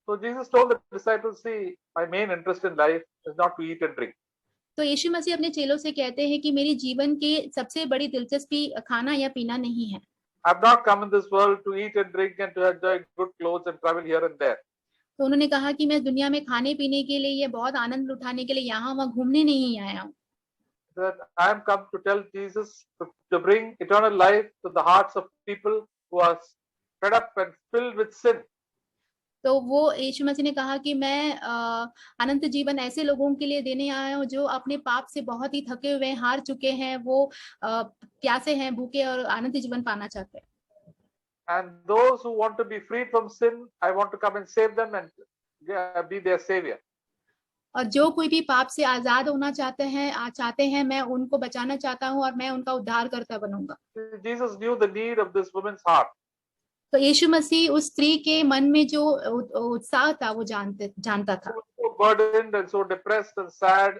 So Jesus told the disciples, see, my main interest in life is not to eat and drink. तो यीशु मसीह अपने चेलों से कहते हैं कि मेरी जीवन की सबसे बड़ी दिलचस्पी खाना या पीना नहीं है। I've not come in this world to eat and drink and to enjoy good clothes and travel here and there. तो उन्होंने कहा कि मैं दुनिया में खाने पीने के लिए, ये बहुत आनंद उठाने के लिए यहाँ वहाँ घूमने नहीं आया हूँ। That I am come to tell Jesus to bring eternal life to the hearts of people who are fed up and filled with sin. तो वो यीशु मसीह ने कहा कि मैं अनंत जीवन ऐसे लोगों के लिए देने आया हूँ जो अपने पाप से बहुत ही थके हुए, हार चुके हैं, वो प्यासे हैं, भूखे और अनंत जीवन पाना चाहते हैं। And those who want to be freed from sin, I want to come and save them and be their savior. और जो कोई भी पाप से आजाद होना चाहते हैं, मैं उनको बचाना चाहता हूँ और मैं उनका उद्धारकर्ता बनूंगा। Jesus knew the need of this woman's heart. तो यीशु मसीह उस स्त्री के मन में जो उत्साह था वो जानता था। She was so burdened and so depressed and sad,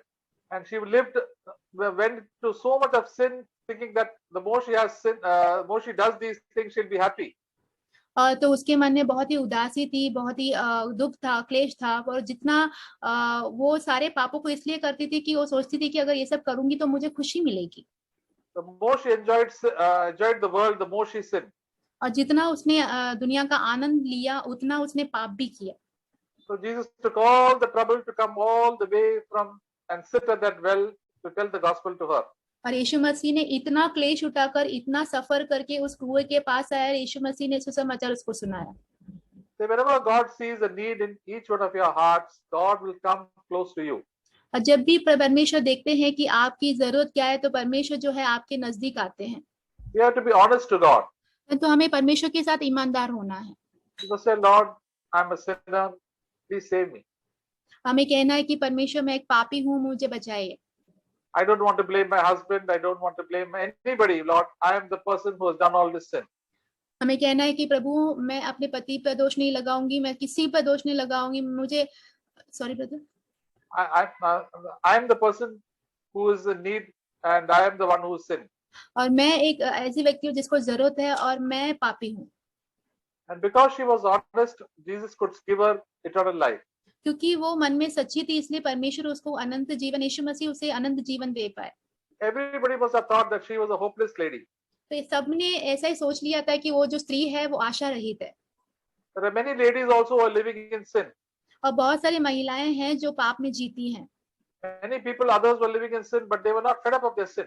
and she went to so much of sin, thinking that the more she does these things, she'll be happy. तो उसके मन में बहुत ही उदासी थी, बहुत ही दुख था, क्लेश था, और जितना वो सारे पापों को इसलिए करती थी कि वो सोचती थी कि अगर ये सब करूंगी तो मुझे खुशी मिलेगी। The more she enjoyed the world, the more she sinned. और जितना उसने दुनिया का आनंद लिया, उतना उसने पाप भी किया। So Jesus took all the trouble to come all the way from and sit at that well to tell the gospel to her. और यीशु मसीह ने इतना क्लेश उठाकर, इतना सफर करके उस कुएं के पास आया, यीशु मसीह ने सुसमाचार उसको सुनाया। So whenever God sees a need in each one of your hearts, God will come close to you. और जब भी परमेश्वर देखते हैं कि आपकी जरूरत क्या है, तो परमेश्वर जो है आपके नजदीक आते हैं। We have to be honest to God. तो हमें परमेश्वर के साथ ईमानदार होना है। You must say, Lord, I'm a sinner. Please save me. हमें कहना है कि परमेश्वर मैं एक पापी हूँ, मुझे बचाइए। I don't want to blame my husband. I don't want to blame anybody. Lord, I am the person who has done all this sin. हमें कहना है कि प्रभु मैं अपने पति पर दोष नहीं लगाऊंगी, मैं किसी पर दोष नहीं लगाऊंगी, मुझे sorry brother I am the person who is in need, and I am the one who sinned. और मैं एक ऐसी व्यक्ति हूँ जिसको जरूरत है और मैं पापी हूँ। And because she was honest, Jesus could give her eternal life. क्योंकि वो मन में सच्ची थी, इसलिए परमेश्वर उसको अनंत जीवन, यीशु मसीह उसे अनंत जीवन दे पाए। Everybody must have thought that she was a hopeless lady. तो सबने ऐसा ही सोच लिया था कि वो जो स्त्री है वो आशा रहित है। There are many ladies also who are living in sin. और बहुत सारी महिलाएं हैं जो पाप में जीती हैं। Many people, others were living in sin, but they were not fed up of their sin.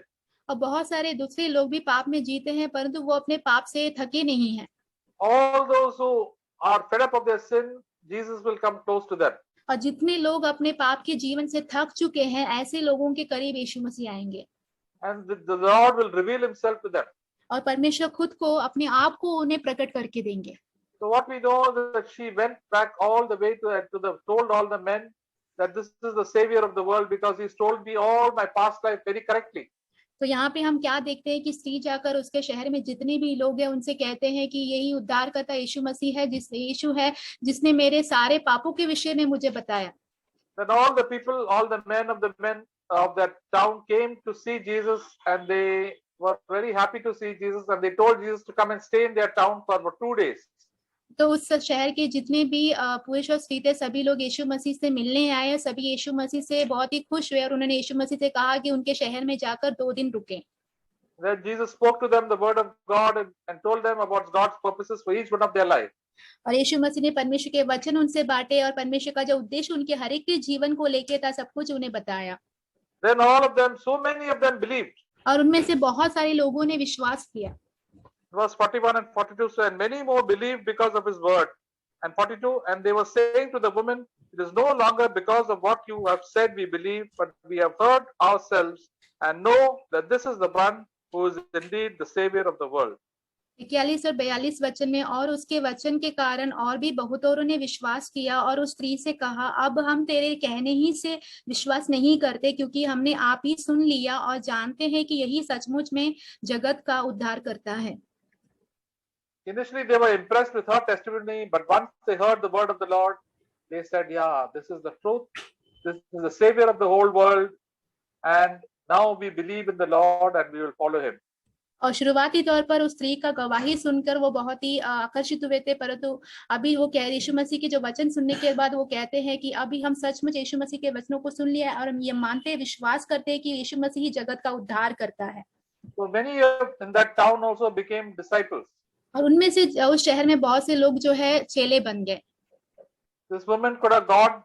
और बहुत सारे दूसरे लोग भी पाप में जीते हैं, परंतु वो अपने पाप से थके नहीं हैं। All those who are fed up of their sin, Jesus will come close to them. और जितने लोग अपने पाप के जीवन से थक चुके हैं, ऐसे लोगों के करीब यीशु मसीह आएंगे। And the Lord will reveal himself to them. और परमेश्वर खुद को, अपने आप को उन्हें प्रकट करके देंगे। So what we know is that she went back all the way told all the men that this is the savior of the world because he's told me all my past life very correctly. तो यहाँ पे हम क्या देखते हैं कि स्त्री जाकर उसके शहर में जितने भी लोग हैं उनसे कहते हैं कि यही उद्धारकर्ता यीशु मसीह है, यीशु है जिसने मेरे सारे पापों के विषय में मुझे बताया। Then all the people, all the men of that town came to see Jesus, and they were very happy to see Jesus, and they told Jesus to come and stay in their town for about 2 days. तो उस शहर के जितने भी पुरुष और स्त्री थे, सभी लोग यीशु मसीह से मिलने आए, सभी यीशु मसीह से बहुत ही खुश हुए और उन्होंने यीशु मसीह से कहा कि उनके शहर में जाकर 2 दिन रुके। Then Jesus spoke to them the word of God and told them about God's purposes for each one of their life. और यीशु मसीह ने परमेश्वर के वचन उनसे बांटे और परमेश्वर का जो उद्देश्य उनके हर एक के जीवन को लेके था, सब कुछ उन्हें बताया। Then all of them, so many of them believed. और उनमें से बहुत सारे लोगों ने विश्वास किया। Verse 41 and 42 say, and many more believed because of his word. And 42, and they were saying to the woman, it is no longer because of what you have said we believe, but we have heard ourselves and know that this is the one who is indeed the savior of the world. 41 और 42 वचन में, और उसके वचन के कारण और भी बहुत औरों ने विश्वास किया और उस स्त्री से कहा, अब हम तेरे कहने ही से विश्वास नहीं करते, क्योंकि हमने आप ही सुन लिया और जानते हैं कि यही सचमुच में जगत का उद्धार करता है। Initially they were impressed with her testimony, but once they heard the word of the Lord, they said, yeah, this is the truth. This is the savior of the whole world. And now we believe in the Lord and we will follow him. और शुरुआती तौर पर उस स्त्री का गवाही सुनकर वो बहुत ही आकर्षित हुए थे, परंतु अभी वो कह यीशु मसीह के जो वचन सुनने के बाद वो कहते हैं कि अभी हम सचमुच यीशु मसीह के वचनों को सुन लिया और हम ये मानते, विश्वास करते हैं कि यीशु मसीह ही जगत का उद्धार करता है। So many in that town also became disciples. और उनमें से उस शहर में बहुत से लोग जो है चेले बन गए। This woman could have gone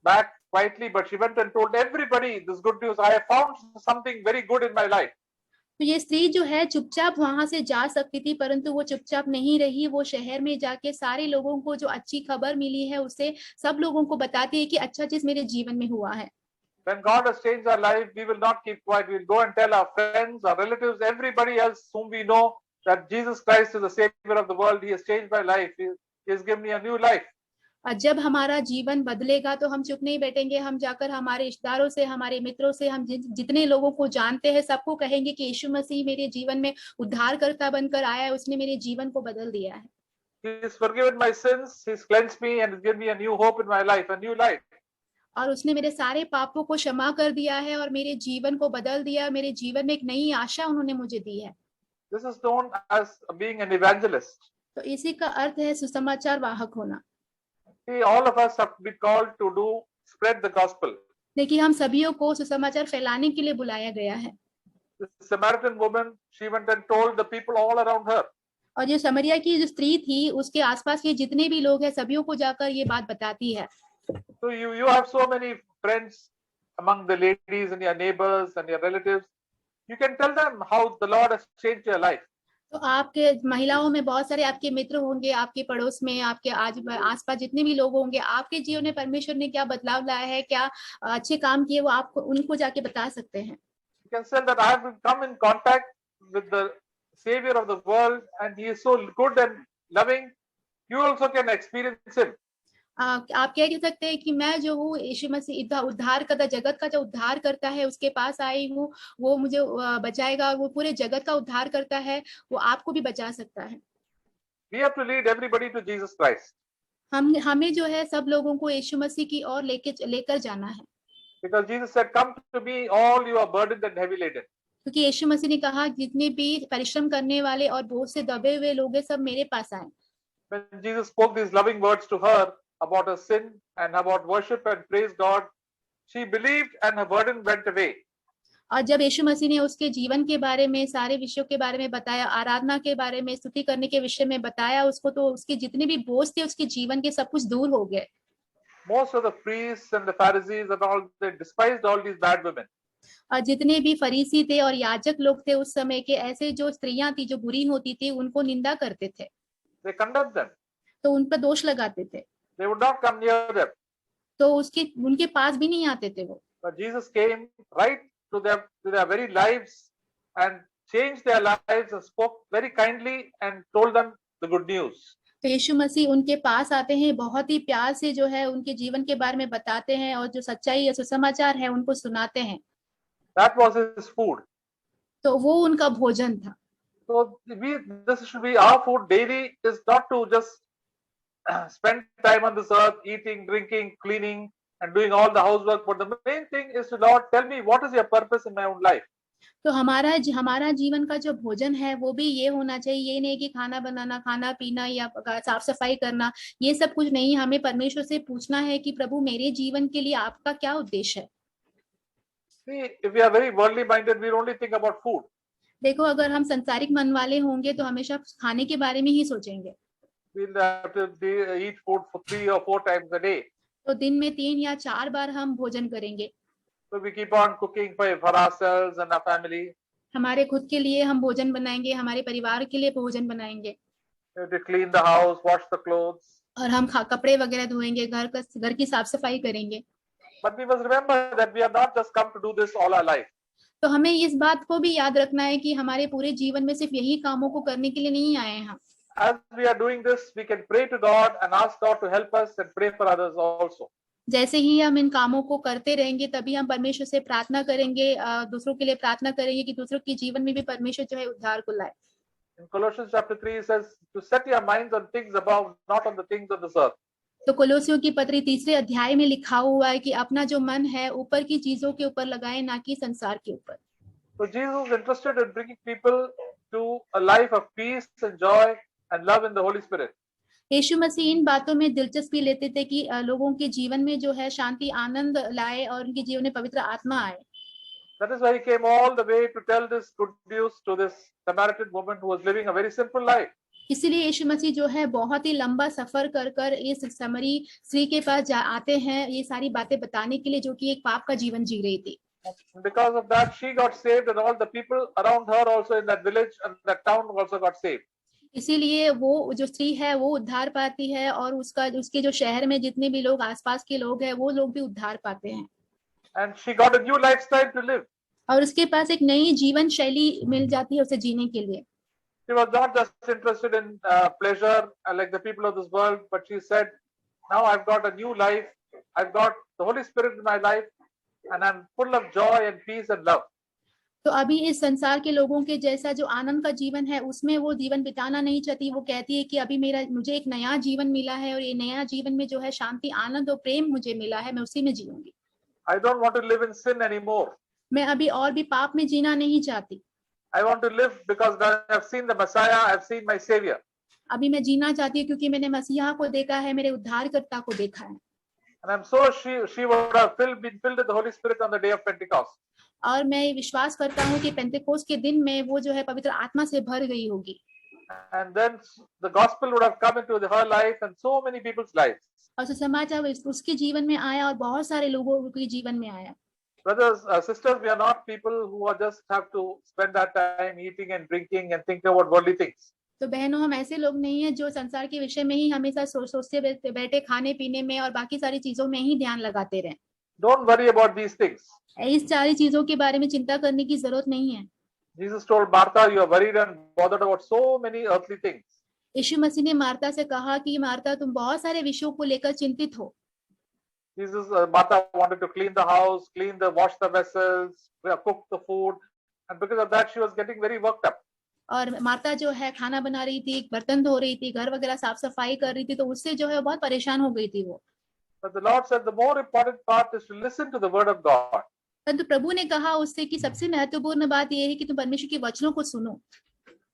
back quietly, but she went and told everybody this good news. I have found something very good in my life. तो ये स्त्री जो है चुपचाप वहां से जा सकती थी, परंतु वो चुपचाप नहीं रही। वो शहर में जाके सारे लोगों को जो अच्छी खबर मिली है उसे सब लोगों को बताती है कि अच्छा चीज मेरे जीवन में हुआ है। When God has changed our life, we will not keep quiet. We will go and tell our friends, our relatives, everybody else whom we know that Jesus Christ is the Savior of the world. He has changed my life. He has given me a new life. और जब हमारा जीवन बदलेगा तो हम चुप नहीं बैठेंगे, हम जाकर हमारे रिश्तेदारों से, हमारे मित्रों से, हम जितने लोगों को जानते हैं सबको कहेंगे कि यीशु मसीह मेरे जीवन में उद्धारकर्ता बनकर आया है, उसने मेरे जीवन को बदल दिया है। He has forgiven my sins, He has cleansed me and has given me a new hope in my life, a new life. और उसने मेरे सारे पापों को क्षमा कर दिया है और मेरे जीवन को बदल दिया, मेरे जीवन में एक नई आशा उन्होंने मुझे दी है। This is known as being an evangelist. तो इसी का अर्थ है सुसमाचार वाहक होना। See, all of us have been called to spread the gospel. देखिए हम सभियों को सुसमाचार फैलाने के लिए बुलाया गया है। The Samaritan woman, she went and told the people all around her. और जो समरिया की जो स्त्री थी, उसके आसपास के जितने भी लोग हैं सभियों को जाकर ये बात बताती है। So you have so many friends among the ladies and your neighbors and your relatives. You can tell them how the Lord has changed your life. तो आपके महिलाओं में बहुत सारे आपके मित्र होंगे, आपके पड़ोस में, आपके आसपास जितने भी लोग होंगे, आपके जीवन में परमेश्वर ने क्या बदलाव लाया है, क्या अच्छे काम किए, वो आपको उनको जाके बता सकते हैं। You can say that I have come in contact with the Savior of the world, and He is so good and loving. You also can experience Him. आप क्या कह सकते हैं कि मैं जो हूँ यीशु मसीह उद्धार करता, जगत का जो उद्धार करता है उसके पास आई हूँ, वो मुझे बचाएगा, और वो पूरे जगत का उद्धार करता है, वो आपको भी बचा सकता है। We have to lead everybody to Jesus Christ, हमें जो है सब लोगों को यीशु मसीह की ओर लेकर जाना है, because Jesus said, "Come to me, all you are burdened and heavy laden." क्योंकि यीशु मसीह ने कहा जितने भी परिश्रम करने वाले और बोझ से दबे हुए लोग हैं, सब मेरे पास आए। When Jesus spoke these loving words to her about her sin and about worship and praise God, she believed and her burden went away. और जब यीशु मसीह ने उसके जीवन के बारे में, सारे विषयों के बारे में बताया, आराधना के बारे में, स्तुति करने के विषय में बताया उसको, तो उसके जितने भी बोझ थे उसके जीवन के सब कुछ दूर हो गए। Most of the priests and the Pharisees and all, they despised all these bad women. और जितने भी फरीसी थे और याजक लोग थे उस समय के, ऐसे जो स्त्रियां थी जो बुरी होती थी, उनको निंदा करते थे, They condemned them. तो उन पर दोष लगाते थे, They would not come near them. तो उनके पास भी नहीं आते थे वो। But Jesus came right to their very lives and changed their lives and spoke very kindly and told them the good news. तो यीशु मसीह उनके पास आते हैं, बहुत ही प्यार से जो है उनके जीवन के बारे में बताते हैं, और जो सच्चाई या सुसमाचार है उनको सुनाते हैं। That was his food. तो वो उनका भोजन था। So this should be our food daily, is not to just spend time on this earth, eating, drinking, cleaning, and doing all the housework. But the main thing is to, Lord, tell me what is your purpose in my own life. तो हमारा जीवन का जो भोजन है वो भी ये होना चाहिए, ये नहीं कि खाना बनाना, खाना पीना या साफ सफाई करना, ये सब कुछ नहीं। हमें परमेश्वर से पूछना है कि प्रभु मेरे जीवन के लिए आपका क्या उद्देश्य है। See, if we are very worldly minded, we only think about food. देखो, अगर हम संसारिक मन वाले होंगे तो हमेशा खाने के बारे में ही सोचेंगे। We'll have to eat food for 3 or 4 times a day. तो दिन में 3 या 4 बार हम भोजन करेंगे। So we keep on cooking for ourselves and our family. हमारे खुद के लिए हम भोजन बनाएंगे, हमारे परिवार के लिए भोजन बनाएंगे। We have to clean the house, wash the clothes. और हम कपड़े वगैरह धोएंगे, घर की साफ सफाई करेंगे। But we must remember that we have not just come to do this all our life. तो हमें इस बात को भी याद रखना है कि हमारे पूरे जीवन में सिर्फ यही कामों को करने के लिए नहीं आए हैं हम। As we are doing this, we can pray to God and ask God to help us and pray for others also. जैसे ही हम इन कामों को करते रहेंगे, तभी हम परमेश्वर से प्रार्थना करेंगे, दूसरों के लिए प्रार्थना करेंगे कि दूसरों के जीवन में भी परमेश्वर जो है उद्धार को लाए। In Colossians chapter 3, it says to set your minds on things above, not on the things of this earth. तो कोलोसियों की पत्री 3 अध्याय में लिखा हुआ है कि अपना जो मन है ऊपर की चीजों के ऊपर लगाए, ना कि संसार के ऊपर। So Jesus is interested in bringing people to a life of peace and joy and love in the Holy Spirit. यीशु मसीह इन बातों में दिलचस्पी लेते थे कि लोगों के जीवन में जो है शांति, आनंद लाए और उनके जीवन में पवित्र आत्मा आए। That is why he came all the way to tell this good news to this Samaritan woman who was living a very simple life. इसीलिए यीशु मसीह जो है बहुत ही लंबा सफर कर इस समरी स्त्री के पास आते हैं, ये सारी बातें बताने के लिए, जो कि एक पाप का जीवन जी रही थी। Because of that, she got saved, and all the people around her also in that village and that town also got saved. इसीलिए वो जो स्त्री है वो उद्धार पाती है, और उसके जो शहर में जितने भी लोग, आसपास के लोग हैं, वो लोग भी उद्धार पाते हैं। And she got a new lifestyle to live. और उसके पास एक नई जीवन शैली मिल जाती है उसे जीने के लिए। She was not just interested in pleasure like the people of this world, but she said, now I've got a new life. I've got the Holy Spirit in my life, and I'm full of joy and peace and love. तो अभी इस संसार के लोगों के जैसा जो आनंद का जीवन है, उसमें वो जीवन बिताना नहीं चाहती। वो कहती है कि अभी मुझे एक नया जीवन मिला है, और ये नया जीवन में जो है शांति, आनंद और प्रेम मुझे मिला है, मैं उसी में जीऊंगी। I don't want to live in sin anymore. मैं अभी और भी पाप में जीना नहीं चाहती। I want to live because I have seen the Messiah, I have seen my Savior. अभी मैं जीना चाहती हूँ क्योंकि मैंने मसीहा को देखा है, मेरे उद्धारकर्ता को देखा है। And I'm so she would have been filled with the Holy Spirit on the day of Pentecost. और मैं विश्वास करता हूँ कि पेंतेकोस्त के दिन में वो जो है पवित्र आत्मा से भर गई होगी। And then the gospel would have come into her life and so many people's lives. और सुसमाचार उसके जीवन में आया और बहुत सारे लोगों के जीवन में आया। Brothers, sisters, we are not people who are just have to spend our time eating and drinking and think about worldly things. तो बहनों, हम ऐसे लोग नहीं है जो संसार के विषय में ही हमेशा सोचते बैठे खाने पीने में और बाकी सारी चीजों में ही ध्यान लगाते रहें। Don't worry about these things. इस सारी चीजों के बारे में चिंता करने की जरूरत नहीं है। Jesus told Martha, you are worried and bothered about so many earthly things. यीशु मसीह ने मार्था से कहा कि मार्था, तुम बहुत सारे विषयों को लेकर चिंतित हो। Martha wanted to clean the house, wash the vessels, cook the food, and because of that she was getting very worked up. और मार्था जो है खाना बना रही थी, बर्तन धो रही थी, घर वगैरह साफ सफाई कर रही थी, तो उससे जो है बहुत परेशान हो गई थी वो। But the Lord said the more important part is to listen to the word of God. परंतु प्रभु ने कहा उससे कि सबसे महत्वपूर्ण बात यह है कि तुम परमेश्वर के वचनों को सुनो।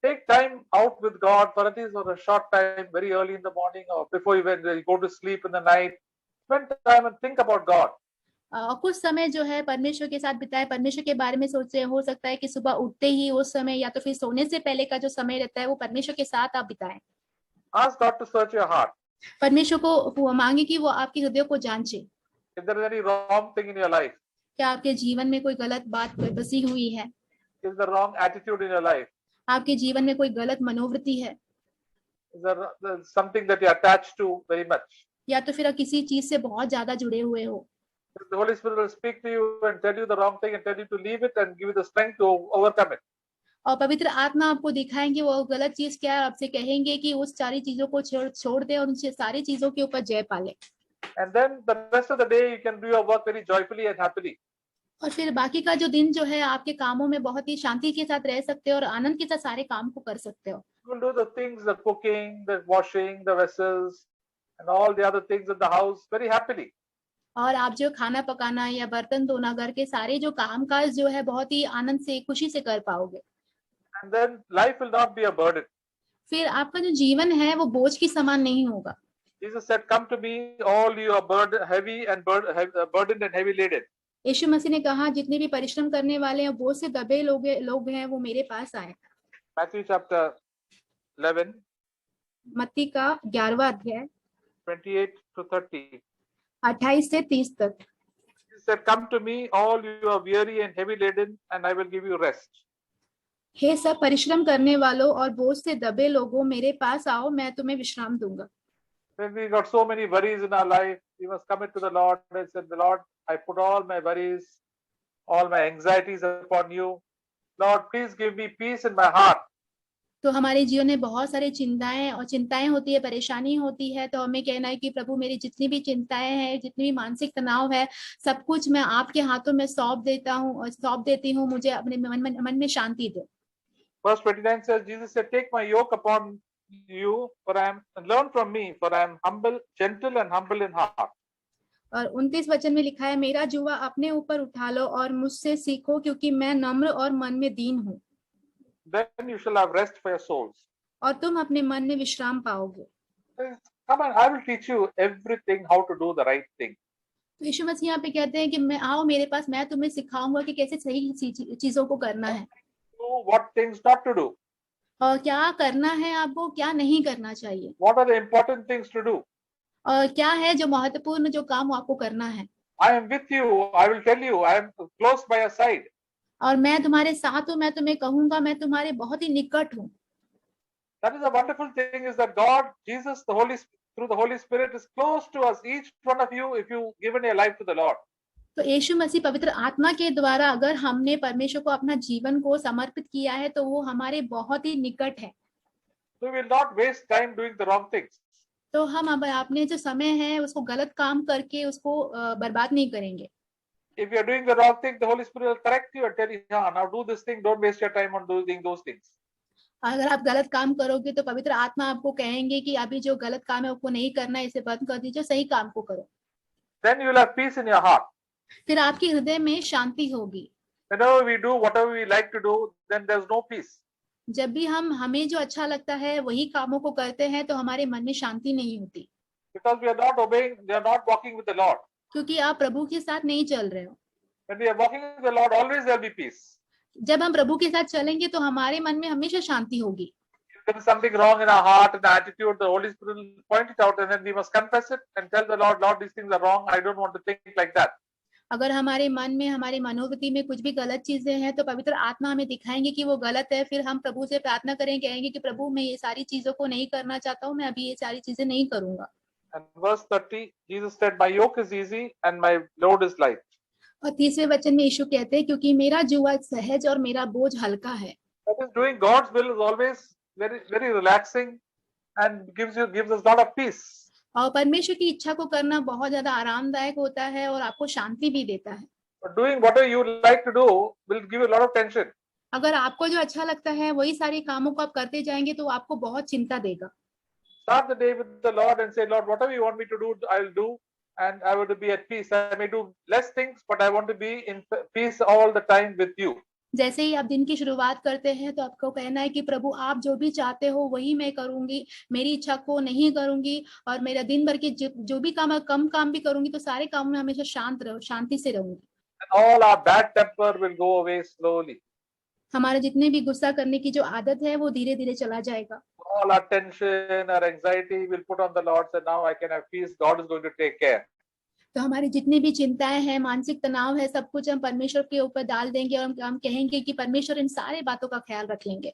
Take time out with God for at least a short time, very early in the morning or before you go to sleep in the night. Spend time and think about God. कुछ समय जो है परमेश्वर के साथ बिताए, परमेश्वर के बारे में सोचे। हो सकता है कि सुबह उठते ही उस समय या तो फिर सोने से पहले का जो समय रहता है वो परमेश्वर के साथ आप बिताएं। Ask God to search your heart. परमेश्वर को मांगे कि वो आपके हृदय को जांचे। If there is any wrong thing in your life, क्या आपके जीवन में कोई गलत बात बसी हुई है? is there wrong attitude in your life? आपके जीवन में कोई गलत मनोवृत्ति है? Is there something that you are attached to very much? या तो फिर आप किसी चीज से बहुत ज्यादा जुड़े हुए हो? The Holy Spirit will speak to you and tell you the wrong thing and tell you to leave it and give you the strength to overcome it. और पवित्र आत्मा आपको दिखाएंगे वो गलत चीज क्या है, आपसे कहेंगे कि उस सारी चीजों को छोड़ दे और उन सारी चीजों के ऊपर जय पाले। And then the rest of the day you can do your work very joyfully and happily. और फिर बाकी का जो दिन जो है आपके कामों में बहुत ही शांति के साथ रह सकते हो और आनंद के साथ सारे काम को कर सकते हो। You will do the things, the cooking, the washing, the vessels, and all the other things in the house very happily. और आप जो खाना पकाना या बर्तन धोना, घर के सारे जो कामकाज जो है बहुत ही आनंद से, खुशी से कर पाओगे। And then life will not be a burden. फिर आपका जो जीवन है वो बोझ की समान नहीं होगा। Jesus said, "Come to me, all you are burdened and heavy laden." यीशु मसीह ने कहा जितने भी परिश्रम करने वाले हैं, बोझ से दबे लोग हैं, वो मेरे पास आए। Matthew chapter 11, मत्ती का 11वां अध्याय 28 to 30. 28 से 30 तक। He said, "Come to me, all you are weary and heavy laden, and I will give you rest." हे सब परिश्रम करने वालों और बोझ से दबे लोगों, मेरे पास आओ, मैं तुम्हें विश्राम दूंगा। When we got so many worries in our life, we must commit to the Lord and say, "The Lord, I put all my worries, all my anxieties upon you. Lord, please give me peace in my heart." तो हमारे जीवन में बहुत सारी चिंताएं होती है, परेशानी होती है, तो हमें कहना है कि प्रभु मेरी जितनी भी चिंताएं हैं, जितनी भी मानसिक तनाव है, सब कुछ मैं आपके हाथों में सौंप देती हूँ, मुझे अपने मन में शांति दे। Verse 29 says, Jesus said, "Take my yoke upon you, learn from me, for I am gentle and humble in heart." और 29 वचन में लिखा है, मेरा जुआ अपने ऊपर उठा लो और मुझसे सीखो, क्योंकि मैं नम्र और मन में दीन हूँ। Then you shall have rest for your souls. और तुम अपने मन में विश्राम पाओगे। Come on, I will teach you everything how to do the right thing. तो यीशु मसीह यहाँ पे कहते हैं कि आओ मेरे पास, मैं तुम्हें सिखाऊंगा कि कैसे सही चीजों को करना है। What things not to do. और क्या करना है आपको, क्या नहीं करना चाहिए। What are the important things to do? और क्या है जो महत्वपूर्ण जो काम आपको करना है। I am with you. I will tell you. I am close by your side. और मैं तुम्हारे साथ हूँ, मैं तुम्हें कहूंगा, मैं तुम्हारे बहुत ही निकट हूँ। That is a wonderful thing, is that God, Jesus, through the Holy Spirit is close to us, each one of you, if you given your life to the Lord. तो यीशु मसीह पवित्र आत्मा के द्वारा अगर हमने परमेश्वर को अपना जीवन को समर्पित किया है, तो वो हमारे बहुत ही निकट है। So we will not waste time doing the wrong things. तो हम अब अपने जो समय है उसको गलत काम करके उसको बर्बाद नहीं करेंगे। If you are doing the wrong thing, the Holy Spirit will correct you and tell you, "Yeah, now do this thing. Don't waste your time on doing those things." अगर आप गलत काम करोगे तो पवित्र आत्मा आपको कहेंगे कि अभी जो गलत काम है उसको नहीं करना, इसे बंद कर दीजिए, सही काम को करो। Then you will have peace in your heart. फिर आपके हृदय में शांति होगी। Whenever we do whatever we like to do, then there's no peace. जब भी हमें जो अच्छा लगता है वही कामों को करते हैं, तो हमारे मन में शांति नहीं होती। Because we are not obeying, we are not walking with the Lord. क्योंकि आप प्रभु के साथ नहीं चल रहे हो। When we are walking with the Lord, always there will be peace. जब हम प्रभु के साथ चलेंगे तो हमारे मन में हमेशा शांति होगी। If there is something wrong in our heart and attitude, the Holy Spirit will point it out, and then we must confess it and tell the Lord, "Lord, these things are wrong. I don't want to think like that." अगर हमारे मन में, हमारे मनोवृत्ति में कुछ भी गलत चीजें हैं तो पवित्र आत्मा हमें दिखाएंगे कि वो गलत है। फिर हम प्रभु से प्रार्थना करेंगे, कहेंगे कि प्रभु मैं ये सारी चीजों को नहीं करना चाहता हूँ, मैं अभी ये सारी चीजें नहीं करूंगा। And verse 30, Jesus said, "My yoke is easy and my load is light." और 30वें वचन में यीशु कहते हैं, क्योंकि मेरा जुआ सहज और मेरा बोझ हल्का है। That is, doing God's will is always very, very relaxing and gives us a lot of peace. और परमेश्वर की इच्छा को करना बहुत ज्यादा आरामदायक होता है और आपको शांति भी देता है। But doing whatever you like to do will give you a lot of tension. अगर आपको जो अच्छा लगता है वही सारे कामों को आप करते जाएंगे तो आपको बहुत चिंता देगा। Start the day with the Lord and say, "Lord, whatever you want me to do, I'll do, and I want to be at peace. I may do less things, but I want to be in peace all the time with you." जैसे ही आप दिन की शुरुआत करते हैं तो आपको कहना है कि प्रभु आप जो भी चाहते हो वही मैं करूंगी, मेरी इच्छा को नहीं करूंगी, और मेरा दिन भर के जो भी काम, कम काम भी करूंगी तो सारे काम में हमेशा शांति से रहूंगी। And all our bad temper will go away slowly. हमारे जितने भी गुस्सा करने की जो आदत है वो धीरे धीरे चला जाएगा। All our tension, our anxiety will put on the Lord. Say, "Now I can have peace. God is going to take care." तो हमारी जितनी भी चिंताएं हैं, मानसिक तनाव है, सब कुछ हम परमेश्वर के ऊपर डाल देंगे और हम कहेंगे कि परमेश्वर इन सारे बातों का ख्याल रख लेंगे।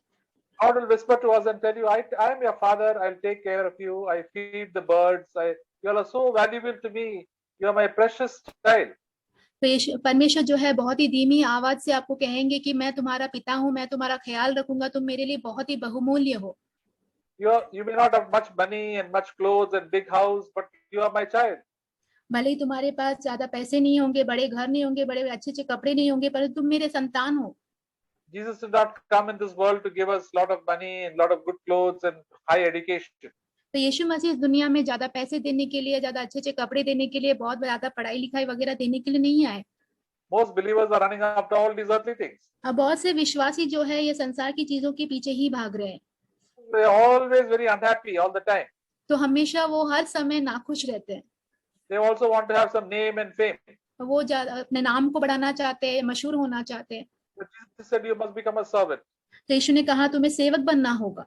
God will whisper to us and tell you, I am your father. I'll take care of you. I feed the birds. You are so valuable to me. You are my precious child." तो परमेश्वर जो है बहुत ही धीमी आवाज से आपको कहेंगे कि मैं तुम्हारा पिता हूँ, मैं तुम्हारा ख्याल रखूंगा, तुम मेरे लिए बहुत ही बहुमूल्य हो। You may not have much money and much clothes and big house, but you are my child. भले ही तुम्हारे पास ज्यादा पैसे नहीं होंगे, बड़े घर नहीं होंगे, बड़े अच्छे अच्छे कपड़े नहीं होंगे, पर तुम मेरे संतान हो। Jesus did not come in this world to give us a lot of money and a lot of good clothes and high education. तो यीशु मसीह इस दुनिया में ज्यादा पैसे देने के लिए, ज्यादा अच्छे अच्छे कपड़े देने के लिए, बहुत ज्यादा पढ़ाई लिखाई वगैरह देने के लिए नहीं आए। Most believers are running after all these earthly things. अब बहुत से विश्वासी जो है ये संसार की चीजों के पीछे ही भाग रहे हैं। They are always very unhappy all the time. तो हमेशा वो हर समय नाखुश रहते हैं। They also want to have some name and fame. वो अपने नाम को बढ़ाना चाहते हैं, मशहूर होना चाहते हैं। But Jesus said, "You must become a servant. तो यीशु ने कहा तुम्हें सेवक बनना होगा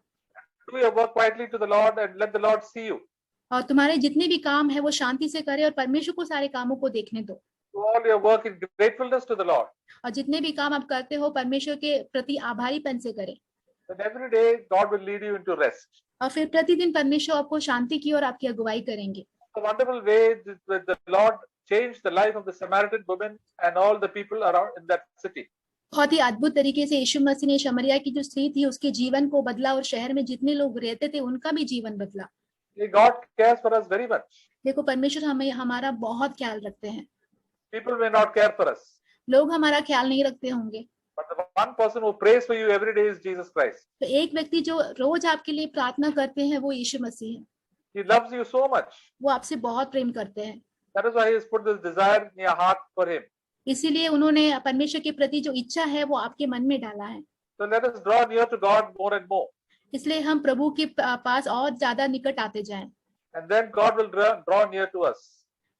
Do your work quietly to the Lord and let the Lord see you. और तुम्हारे जितने भी काम है वो शांति से करे और परमेश्वर को सारे कामों को देखने दो। Do all your work in gratefulness to the Lord. और जितने भी काम आप करते हो परमेश्वर के प्रति आभारीपन से करें। Then every day God will lead you into rest. और फिर प्रतिदिन परमेश्वर आपको शांति की और आपकी अगुवाई करेंगे। The wonderful way that the Lord changed the life of the Samaritan woman and all the people around in that city. बहुत ही अद्भुत तरीके से यीशु मसीह ने शमरिया की जो स्त्री थी उसके जीवन को बदला और शहर में जितने लोग रहते थे उनका भी जीवन बदला। God cares for us very much. देखो परमेश्वर हमें हमारा बहुत ख्याल रखते हैं। People may not care for us, लोग हमारा ख्याल नहीं रखते होंगे, but the one person who prays for you every day is Jesus Christ. तो एक व्यक्ति जो रोज आपके लिए प्रार्थना करते हैं वो यीशु मसीह है। He loves you so much. वो आपसे बहुत प्रेम करते हैं। That is why He has put this desire in your heart for Him. इसीलिए उन्होंने परमेश्वर के प्रति जो इच्छा है वो आपके मन में डाला है। So let us draw near to God more and more. इसलिए हम प्रभु के पास और ज्यादा निकट आते जाएं। And then God will draw near to us.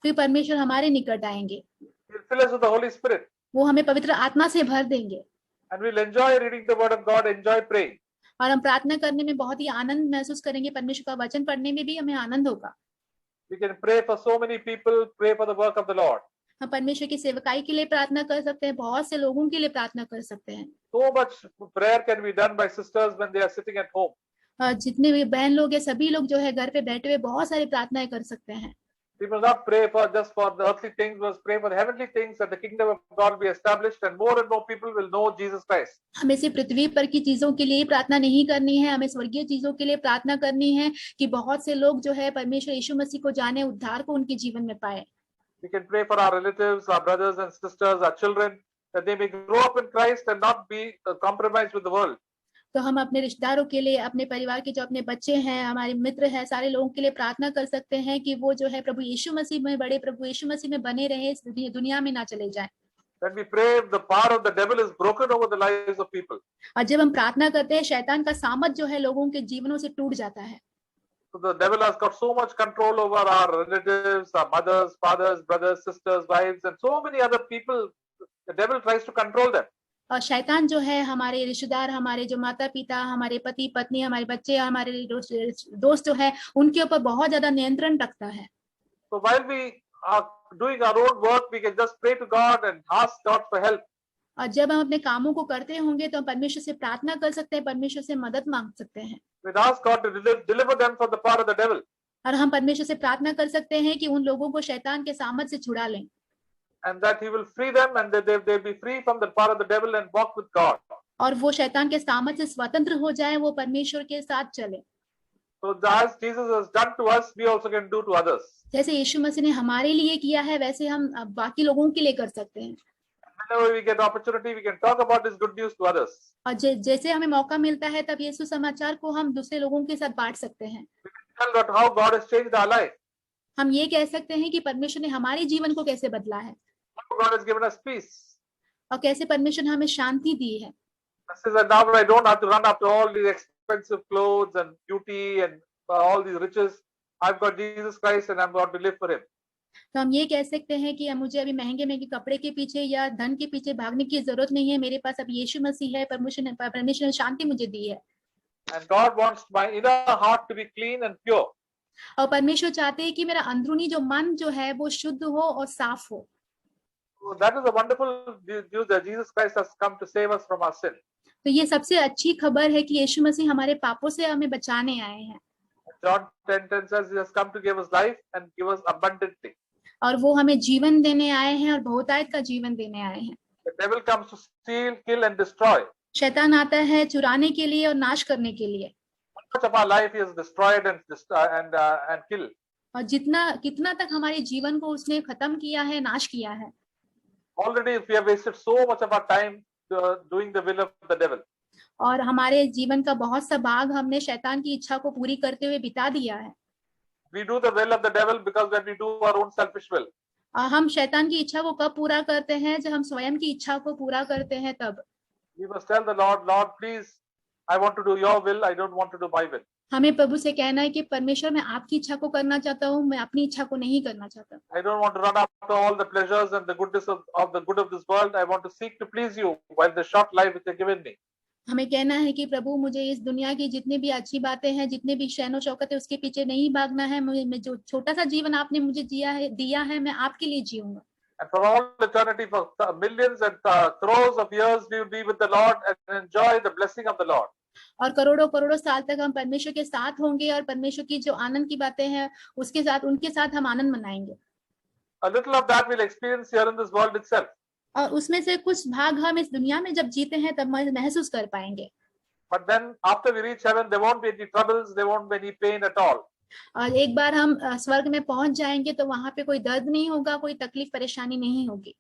फिर परमेश्वर हमारे निकट आएंगे। He will fill us with the Holy Spirit. वो हमें पवित्र आत्मा से भर देंगे। And we'll enjoy reading the Word of God, enjoy praying. और हम प्रार्थना करने में बहुत ही आनंद महसूस करेंगे। परमेश्वर का वचन पढ़ने में भी हमें आनंद होगा। We can pray for so many people, pray for the work of the Lord. हम परमेश्वर की सेवकाई के लिए प्रार्थना कर सकते हैं, बहुत से लोगों के लिए प्रार्थना कर सकते हैं। So much prayer can be done by sisters when they are sitting at home. जितने भी बहन लोग हैं सभी लोग जो है घर पे बैठे हुए बहुत सारी प्रार्थनाएं कर सकते हैं। We must not pray for just for the earthly things, we must pray for the heavenly things that the kingdom of God be established and more people will know Jesus Christ. हमें सिर्फ पृथ्वी पर की चीजों के लिए प्रार्थना नहीं करनी है, हमें स्वर्गीय चीजों के लिए प्रार्थना करनी है कि बहुत से लोग जो है परमेश्वर यीशु मसीह को जाने, उद्धार को उनके जीवन में पाए। We can pray for our relatives, our brothers and sisters, our children, that they may grow up in Christ and not be compromised with the world. तो हम अपने रिश्तेदारों के लिए, अपने परिवार के जो अपने बच्चे हैं, हमारे मित्र हैं, सारे लोगों के लिए प्रार्थना कर सकते हैं कि वो जो है प्रभु यीशु मसीह में, बड़े प्रभु यीशु मसीह में बने रहे, इस दुनिया में ना चले जाएं। When we pray, the power of the devil is broken over the lives of people. और जब हम प्रार्थना करते हैं शैतान का सामर्थ जो है लोगों के जीवनों से टूट जाता है। So the devil has got so much control over our relatives, our mothers, fathers, brothers, sisters, wives, and so many other people. The devil tries to control them. और शैतान जो है हमारे रिश्तेदार, हमारे जो माता पिता, हमारे पति पत्नी, हमारे बच्चे, हमारे दोस्त जो है उनके ऊपर बहुत ज्यादा नियंत्रण रखता है। So while we are doing our own work, we can just pray to God and ask God for help. और जब हम अपने कामों को करते होंगे तो हम परमेश्वर से प्रार्थना कर सकते हैं, परमेश्वर से मदद मांग सकते हैं। We'd ask God to deliver them from the power of the devil. और हम परमेश्वर से प्रार्थना कर सकते हैं कि उन लोगों को शैतान के सामर्थ से छुड़ा लें, And that He will free them, and that they'll be free from the power of the devil and walk with God. और वो शैतान के सामर्थ से स्वतंत्र हो जाए, वो परमेश्वर के साथ चले। So as Jesus has done to us, we also can do to others. जैसे यीशु मसीह ने हमारे लिए किया है, वैसे हम बाकी लोगों के लिए कर सकते हैं। Whenever we get opportunity, we can talk about this good news to others. और जैसे हमें मौका मिलता है, तब यीशु समाचार को हम दूसरे लोगों के साथ बांट सकते हैं। Tell about how God has changed our life. हम ये कह सकते हैं कि परमेश्वर ने हमारे जीवन को कैसे बदला है, How God has given us peace. और कैसे परमेश्वर ने हमें शांति दी है। Says that now I don't have to run after all these expensive clothes and beauty and all these riches. I've got Jesus Christ and I'm going to live for Him. तो हम ये कह सकते हैं कि मुझे अभी महंगे महंगे कपड़े के पीछे या धन के पीछे भागने की जरूरत नहीं है, मेरे पास अब यीशु मसीह है, परमेश्वर ने शांति मुझे दी है। And God wants my inner heart to be clean and pure. और परमेश्वर चाहते हैं कि मेरा अंदरूनी जो मन जो है वो शुद्ध हो और साफ हो। So that is a wonderful news that Jesus Christ has come to save us from our sin. तो ये सबसे अच्छी खबर है कि यीशु मसीह हमारे पापों से हमें बचाने आए हैं। John 10:10 says He has come to give us life and give us abundantly. और वो हमें जीवन देने आए हैं और बहुतायत का जीवन देने आए हैं। The devil comes to steal, kill and destroy. शैतान आता है चुराने के लिए और नाश करने के लिए। Much of our life He has destroyed and killed. और कितना तक हमारे जीवन को उसने खत्म किया है, नाश किया है। Already we have wasted so much of our time doing the will of the devil. और हमारे जीवन का बहुत सा भाग हमने शैतान की इच्छा को पूरी करते हुए बिता दिया है। We do the will of the devil because when we do our own selfish will. हम शैतान की इच्छा को कब पूरा करते हैं? जब हम स्वयं की इच्छा को पूरा करते हैं तब। We must tell the Lord, Lord, please, I want to do your will. I don't want to do my will. हमें प्रभु से कहना है कि परमेश्वर मैं आपकी इच्छा को करना चाहता हूँ, मैं अपनी इच्छा को नहीं करना चाहता। I don't want to run after all the pleasures and the goodness of the good of this world. I want to seek to please you while the short life which you have given me. हमें कहना है कि प्रभु मुझे इस दुनिया की जितनी भी अच्छी बातें हैं, जितने भी शैनो शौकत है, उसके पीछे नहीं भागना है। मैं जो छोटा सा जीवन आपने मुझे दिया है, मैं आपके लिए जीऊंगा। And for all eternity, for millions and crores of years, we will be with the Lord and enjoy the blessing of the Lord. और करोड़ों करोड़ों साल तक हम परमेश्वर के साथ होंगे और परमेश्वर की जो आनंद की बातें हैं उसके साथ, उनके साथ हम आनंद मनाएंगे। A little of that we'll experience here in this world itself. और उसमें से कुछ भाग हम इस दुनिया में जब जीते हैं तब महसूस कर पाएंगे। But then after we reach heaven, there won't be any troubles, there won't be any pain at all. और एक बार हम स्वर्ग में पहुंच जाएंगे तो वहां पे कोई दर्द नहीं होगा, कोई तकलीफ परेशानी नहीं होगी।